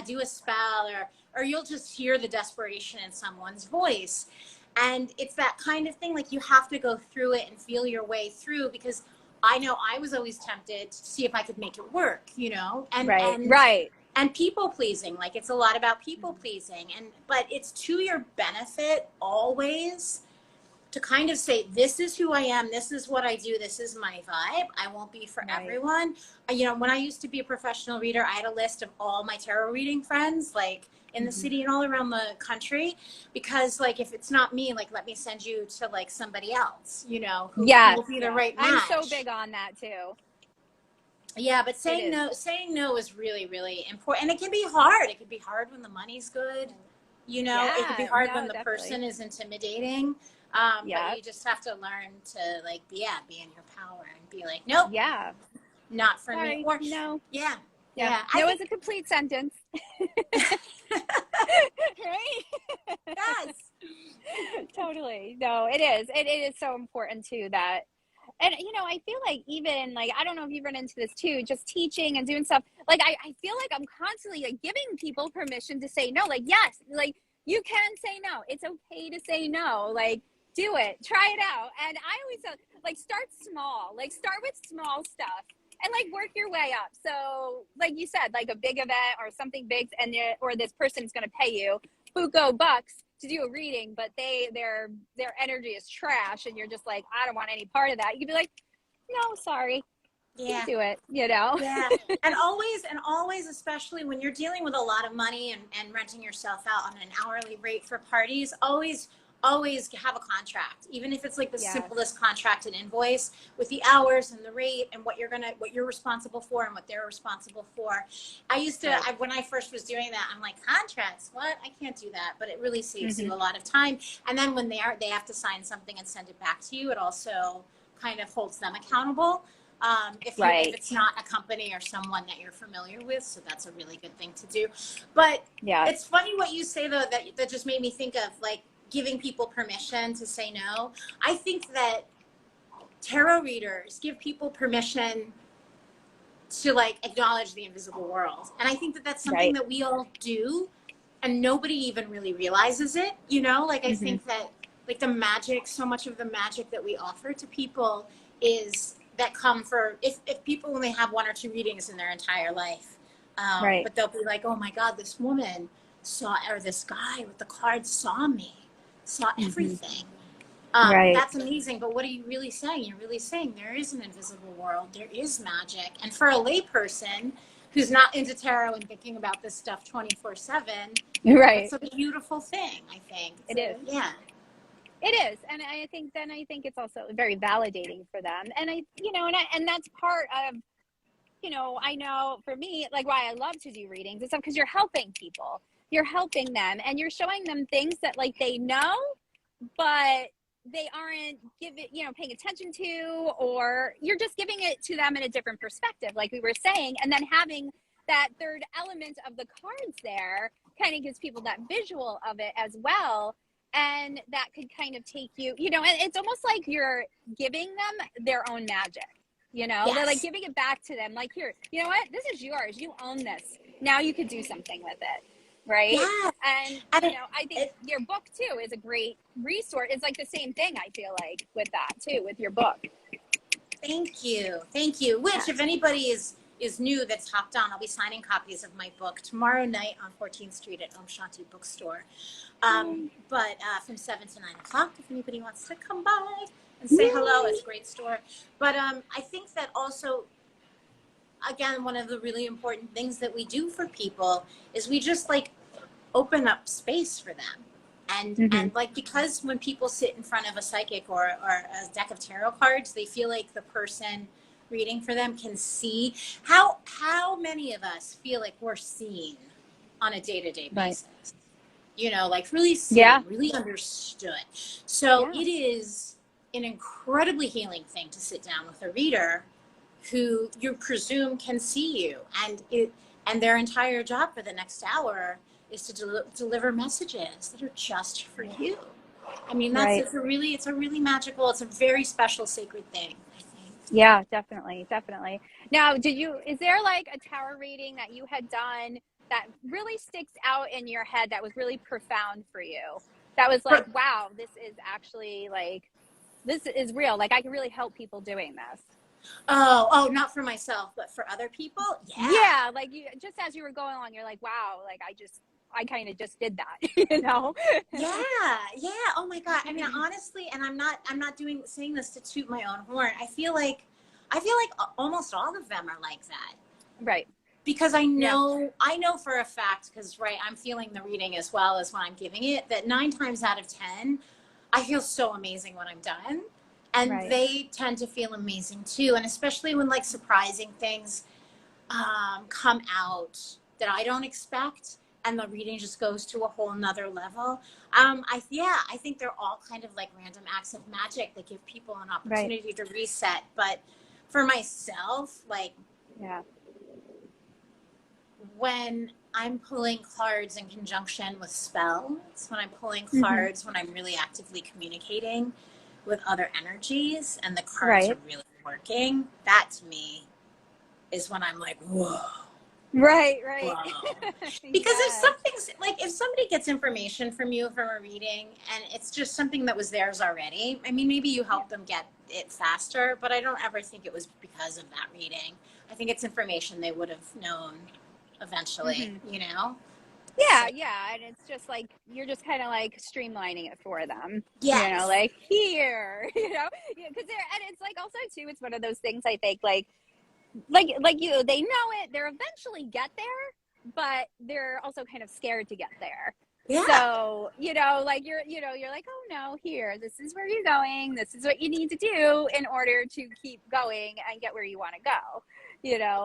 do a spell, or you'll just hear the desperation in someone's voice, and it's that kind of thing. Like you have to go through it and feel your way through, because I know I was always tempted to see if I could make it work, you know, and people pleasing. Like it's a lot about people pleasing, but it's to your benefit always to kind of say, this is who I am, this is what I do, this is my vibe. I won't be for everyone. You know, when I used to be a professional reader, I had a list of all my tarot reading friends, like in the city and all around the country, because like, if it's not me, like, let me send you to like somebody else, you know, who will be the right match. I'm so big on that too. Yeah, but saying no is really, really important. And it can be hard. It can be hard when the money's good. You know, it can be hard when the person is intimidating. But you just have to learn to like be in your power and be like, nope, not for me. Or no, no is a complete sentence. Right? Yes, totally. No, it is. It is so important too that. And, you know, I feel like even like, I don't know if you've run into this too, just teaching and doing stuff. Like, I feel like I'm constantly like giving people permission to say no. Like, yes, like you can say no. It's okay to say no. Like, do it, try it out. And I always say, like, start small, like start with small stuff and like work your way up. So like you said, like a big event or something big, and or this person is going to pay you buco bucks to do a reading, but their energy is trash, and you're just like, I don't want any part of that. You could be like, no, sorry. Yeah, do it, you know. Yeah. and always, especially when you're dealing with a lot of money and renting yourself out on an hourly rate for parties, always have a contract, even if it's like the simplest contract and invoice with the hours and the rate and what you're responsible for and what they're responsible for. I used to, when I first was doing that, I'm like, contracts, what? I can't do that. But it really saves you a lot of time. And then when they have to sign something and send it back to you, it also kind of holds them accountable. If it's not a company or someone that you're familiar with. So that's a really good thing to do. But it's funny what you say though, that just made me think of like, giving people permission to say no. I think that tarot readers give people permission to like acknowledge the invisible world. And I think that that's something that we all do and nobody even really realizes it, you know? Like I think that like the magic, so much of the magic that we offer to people is that come for if people only have 1 or 2 readings in their entire life. But they'll be like, oh my God, this woman saw, or this guy with the cards saw me. Saw everything. That's amazing. But what are you really saying? You're really saying there is an invisible world. There is magic. And for a layperson, who's not into tarot and thinking about this stuff 24/7. Right. It's a beautiful thing, I think. It is. Yeah. It is. And I think it's also very validating for them. And and that's part of, I know for me, like why I love to do readings and stuff, because you're helping people. You're helping them and you're showing them things that like they know, but they aren't paying attention to, or you're just giving it to them in a different perspective, like we were saying. And then having that third element of the cards there kind of gives people that visual of it as well. And that could kind of take you, and it's almost like you're giving them their own magic, Yes. They're like giving it back to them. Like, here, you know what? This is yours. You own this. Now you could do something with it. Right. Yeah. And, I think your book too is a great resource. It's like the same thing, I feel like, with that too, with your book. Thank you. Thank you. Which, if anybody is new that's hopped on, I'll be signing copies of my book tomorrow night on 14th Street at Om Shanti Bookstore. But from 7 to 9 o'clock, if anybody wants to come by and say hello, it's a great store. But I think that also, again, one of the really important things that we do for people is we just like open up space for them. And like, because when people sit in front of a psychic or a deck of tarot cards, they feel like the person reading for them can see. How many of us feel like we're seen on a day-to-day basis? Like really seen, really understood. So it is an incredibly healing thing to sit down with a reader who you presume can see you, and their entire job for the next hour is to deliver messages that are just for you. I mean, it's a really magical, it's a very special, sacred thing, I think. Yeah, definitely. Now, is there like a tarot reading that you had done that really sticks out in your head that was really profound for you? That was like, wow, this is actually like, this is real. Like I can really help people doing this. Oh, not for myself, but for other people? Yeah, like you, just as you were going along, you're like, wow, like I kind of just did that, Yeah. Oh my God. I mean, honestly, and I'm not saying this to toot my own horn. I feel like almost all of them are like that. Right. Because I know for a fact, because I'm feeling the reading as well as when I'm giving it, that 9 times out of 10, I feel so amazing when I'm done. And they tend to feel amazing too. And especially when like surprising things come out that I don't expect, and the reading just goes to a whole nother level. I think they're all kind of like random acts of magic that give people an opportunity to reset. But for myself, like, when I'm pulling cards in conjunction with spells, when I'm pulling cards, when I'm really actively communicating with other energies and the cards are really working, that to me is when I'm like, whoa. Right. Whoa. Because if somebody gets information from you from a reading and it's just something that was theirs already, I mean, maybe you help them get it faster, but I don't ever think it was because of that reading. I think it's information they would have known eventually, Yeah, and it's just like, you're just kind of like streamlining it for them. Yes. Like here, because and it's like also too, it's one of those things I think like they know it, they're eventually get there, but they're also kind of scared to get there. Yeah. So, like you're like, oh no, here, this is where you're going. This is what you need to do in order to keep going and get where you want to go,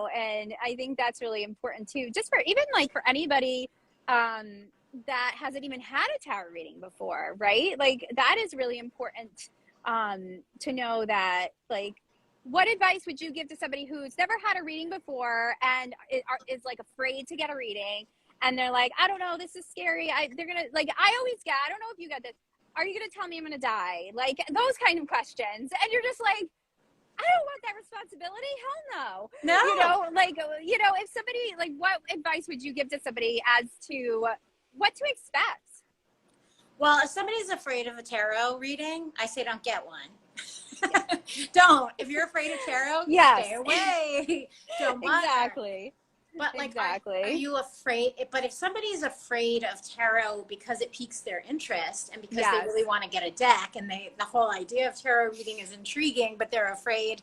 and I think that's really important too, just for even like for anybody that hasn't even had a tarot reading before, right? Like that is really important to know that, like, what advice would you give to somebody who's never had a reading before and is like afraid to get a reading? And they're like, I don't know, this is scary. They're going to, like, I always get, I don't know if you get this. Are you going to tell me I'm going to die? Like those kind of questions. And you're just like, I don't want that responsibility. Hell no. No. If somebody, like, what advice would you give to somebody as to what to expect? Well, if somebody's afraid of a tarot reading, I say don't get one. Don't. If you're afraid of tarot, stay away. Don't bother. Exactly. But like, are you afraid? But if somebody's afraid of tarot because it piques their interest and because they really want to get a deck and the whole idea of tarot reading is intriguing, but they're afraid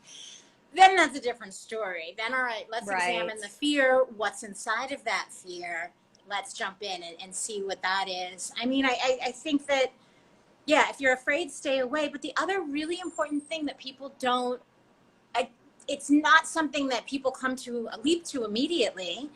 then that's a different story. Then, all right, let's Right. examine the fear. What's inside of that fear? Let's jump in and see what that is. I mean, I think that, yeah, if you're afraid, stay away. But the other really important thing that people don't, it's not something that people come to leap to immediately,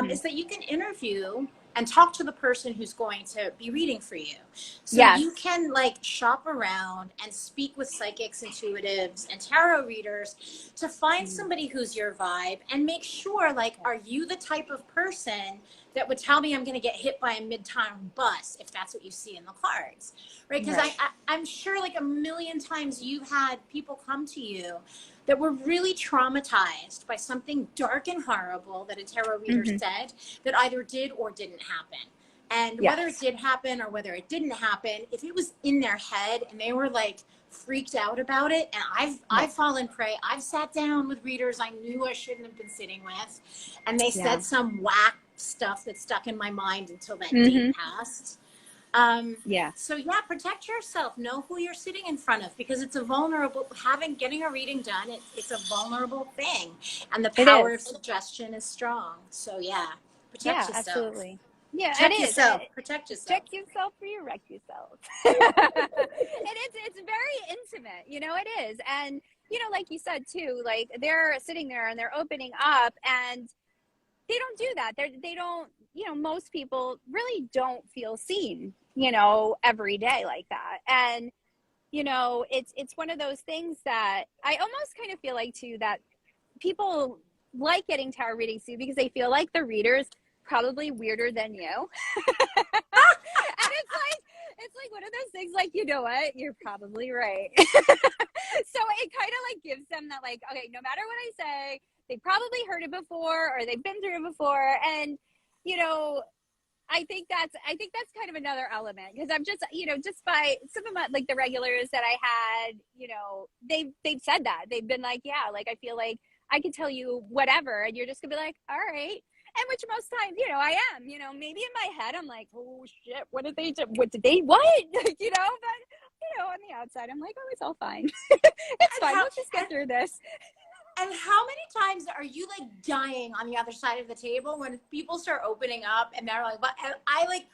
is that you can interview and talk to the person who's going to be reading for you. So Yes. you can like shop around and speak with psychics, intuitives, and tarot readers to find somebody who's your vibe and make sure, like, are you the type of person that would tell me I'm going to get hit by a midtown bus if that's what you see in the cards, right? Because I'm sure like a million times you've had people come to you that were really traumatized by something dark and horrible that a tarot reader said that either did or didn't happen. And whether it did happen or whether it didn't happen, if it was in their head and they were like freaked out about it, and I've fallen prey. I've sat down with readers I knew I shouldn't have been sitting with, and they said some whack stuff that stuck in my mind until that day passed. So yeah, protect yourself. Know who you're sitting in front of, because it's a vulnerable, getting a reading done. It's a vulnerable thing, and the power of suggestion is strong. So yeah, protect yourself. Absolutely. Yeah, Check yourself. Protect yourself. Check yourself or you wreck yourself. And it's very intimate, you know, it is. And, you know, like you said too, like they're sitting there and they're opening up, and they don't do that. They don't, you know, most people really don't feel seen, you know, every day like that. And, you know, it's one of those things that I almost kind of feel like too, that people like getting tarot readings too, because they feel like the reader's probably weirder than you. And it's like one of those things, like, you know what, you're probably right. So it kind of like gives them that, like, okay, no matter what I say, they probably heard it before or they've been through it before. And, you know, I think that's kind of another element, because I'm just, you know, just by some of my, like the regulars that I had, you know, they've said that. They've been like, yeah, like, I feel like I can tell you whatever, and you're just gonna be like, all right. And which most times, you know, I am, you know, maybe in my head, I'm like, oh shit, what did they do? What? You know, but, you know, on the outside, I'm like, oh, it's all fine. It's fine. Let's just get through this. And how many times are you like dying on the other side of the table when people start opening up and they're like, what? And I like,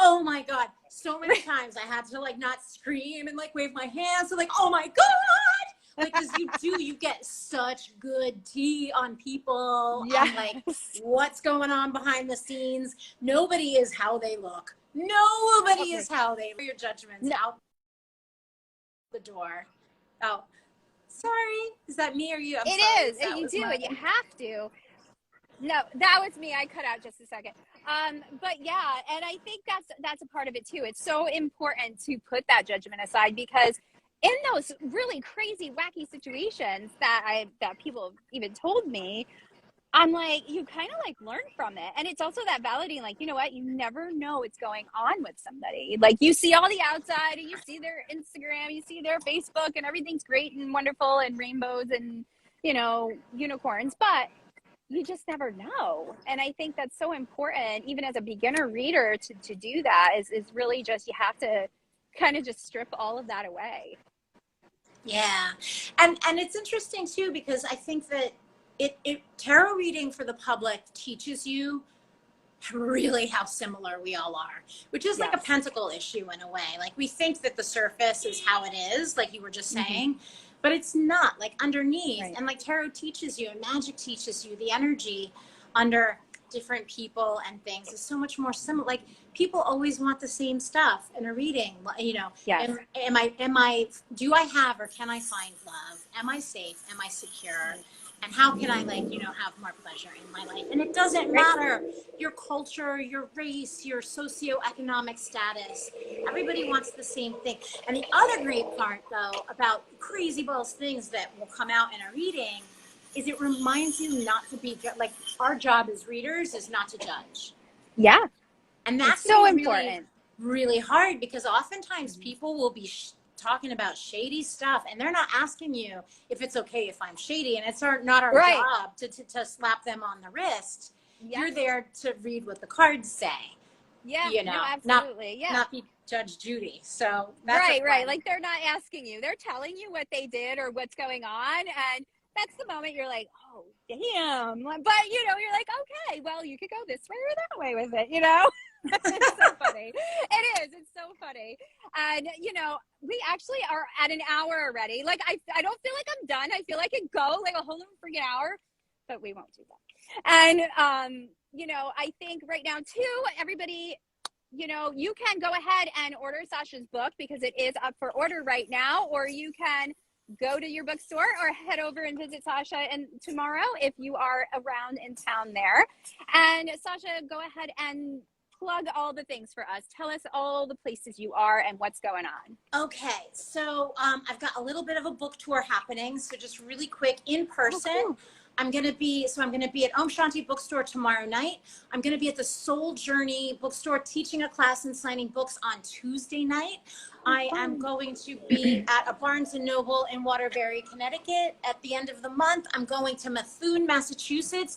oh my God, so many times I had to like not scream and like wave my hands. So like, oh my God. Like, because you get such good tea on people and like what's going on behind the scenes. Nobody is how they look. Nobody is how they look. Your judgments out the door. Oh, sorry. Is that me or you? It is. And you do, and you have to. No, that was me. I cut out just a second. But yeah, and I think that's a part of it too. It's so important to put that judgment aside, because in those really crazy, wacky situations that people even told me, I'm like, you kind of like learn from it. And it's also that validating, like, you know what, you never know what's going on with somebody. Like, you see all the outside, and you see their Instagram, you see their Facebook, and everything's great and wonderful and rainbows and, you know, unicorns, but you just never know. And I think that's so important, even as a beginner reader, to do that is really just, you have to kind of just strip all of that away. Yeah. And it's interesting too, because I think that it tarot reading for the public teaches you really how similar we all are, which is like a pentacle issue in a way. Like, we think that the surface is how it is, like you were just saying, but it's not. Like, underneath, and like tarot teaches you and magic teaches you, the energy under different people and things is so much more similar. Like, people always want the same stuff in a reading, you know. Am I do I have or can I find love? Am I safe? Am I secure? And how can I, like, you know, have more pleasure in my life? And it doesn't matter your culture, your race, your socioeconomic status. Everybody wants the same thing. And the other great part, though, about crazy balls things that will come out in a reading is it reminds you not to be, like, our job as readers is not to judge. Yeah. And that's so important. Really hard, because oftentimes people will be talking about shady stuff, and they're not asking you if it's okay if I'm shady, and it's not our job to slap them on the wrist. You're there to read what the cards say. Yeah, you know, no, absolutely. Not be Judge Judy. So that's right. Like, they're not asking you; they're telling you what they did or what's going on, and that's the moment you're like, oh, damn. But, you know, you're like, okay, well, you could go this way or that way with it, you know? It's so funny. It is. It's so funny. And, you know, we actually are at an hour already. Like, I don't feel like I'm done. I feel like it go like a whole freaking hour, but we won't do that. And, you know, I think right now, too, everybody, you know, you can go ahead and order Sasha's book because it is up for order right now, or you can go to your bookstore or head over and visit Sasha and tomorrow if you are around in town there. And Sasha, go ahead and plug all the things for us. Tell us all the places you are and what's going on. Okay, so I've got a little bit of a book tour happening. So just really quick, in person. Oh, cool. I'm going to be at Om Shanti Bookstore tomorrow night. I'm going to be at the Soul Journey Bookstore teaching a class and signing books on Tuesday night. I am going to be at a Barnes & Noble in Waterbury, Connecticut at the end of the month. I'm going to Methuen, Massachusetts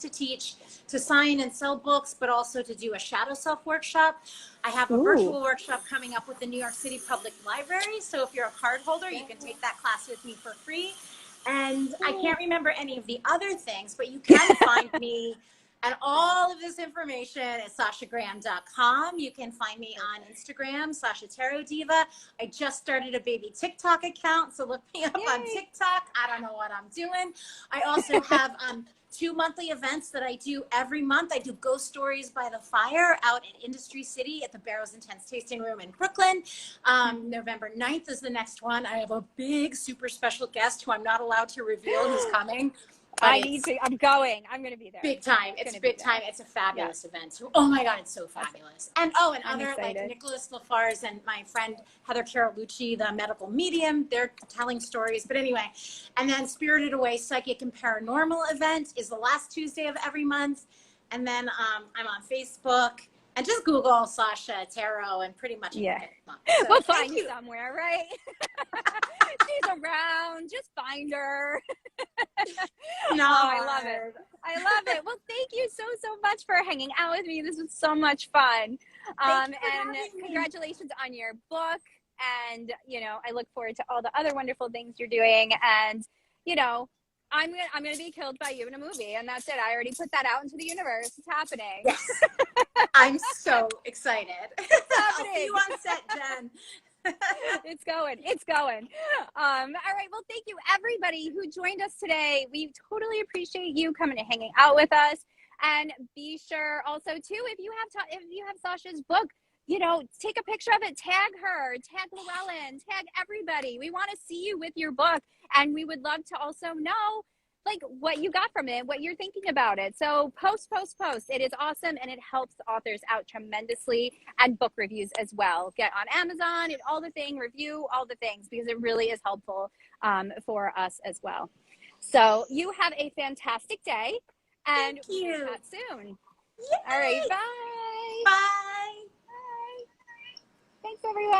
to sign and sell books, but also to do a shadow self workshop. I have a virtual workshop coming up with the New York City Public Library. So if you're a card holder, you can take that class with me for free. And I can't remember any of the other things, but you can find me and all of this information at sashagraham.com. You can find me on Instagram, Sasha Tarot Diva. I just started a baby TikTok account, so look me up on TikTok. I don't know what I'm doing. I also have 2 monthly events that I do every month. I do Ghost Stories by the Fire out in Industry City at the Barrows Intense Tasting Room in Brooklyn. November 9th is the next one. I have a big, super special guest who I'm not allowed to reveal who's coming. I need to. I'm going. I'm going to be there. Big time. It's big time. It's a fabulous event. Oh my God, it's so fabulous. And other like Nicholas Lafarge and my friend Heather Carolucci, the medical medium, they're telling stories. But anyway, and then Spirited Away Psychic and Paranormal event is the last Tuesday of every month. And then I'm on Facebook. And just Google Sasha Tarot and pretty much so we'll find you somewhere, right? She's around. Just find her. No, I love it. I love it. Well, thank you so much for hanging out with me. This was so much fun. And congratulations on your book. And, you know, I look forward to all the other wonderful things you're doing. And, you know, I'm gonna be killed by you in a movie, and that's it. I already put that out into the universe. It's happening. Yes. I'm so excited. I'll see you on set, Jen. It's going. All right. Well, thank you everybody who joined us today. We totally appreciate you coming and hanging out with us. And be sure also too, if you have Sasha's book, you know, take a picture of it, tag her, tag Llewellyn, tag everybody. We want to see you with your book, and we would love to also know like what you got from it, what you're thinking about it. So post. It is awesome, and it helps authors out tremendously, and book reviews as well. Get on Amazon and all the things, review all the things, because it really is helpful for us as well. So you have a fantastic day, and we'll chat soon. Yay. All right, bye. Bye. Thanks, everyone.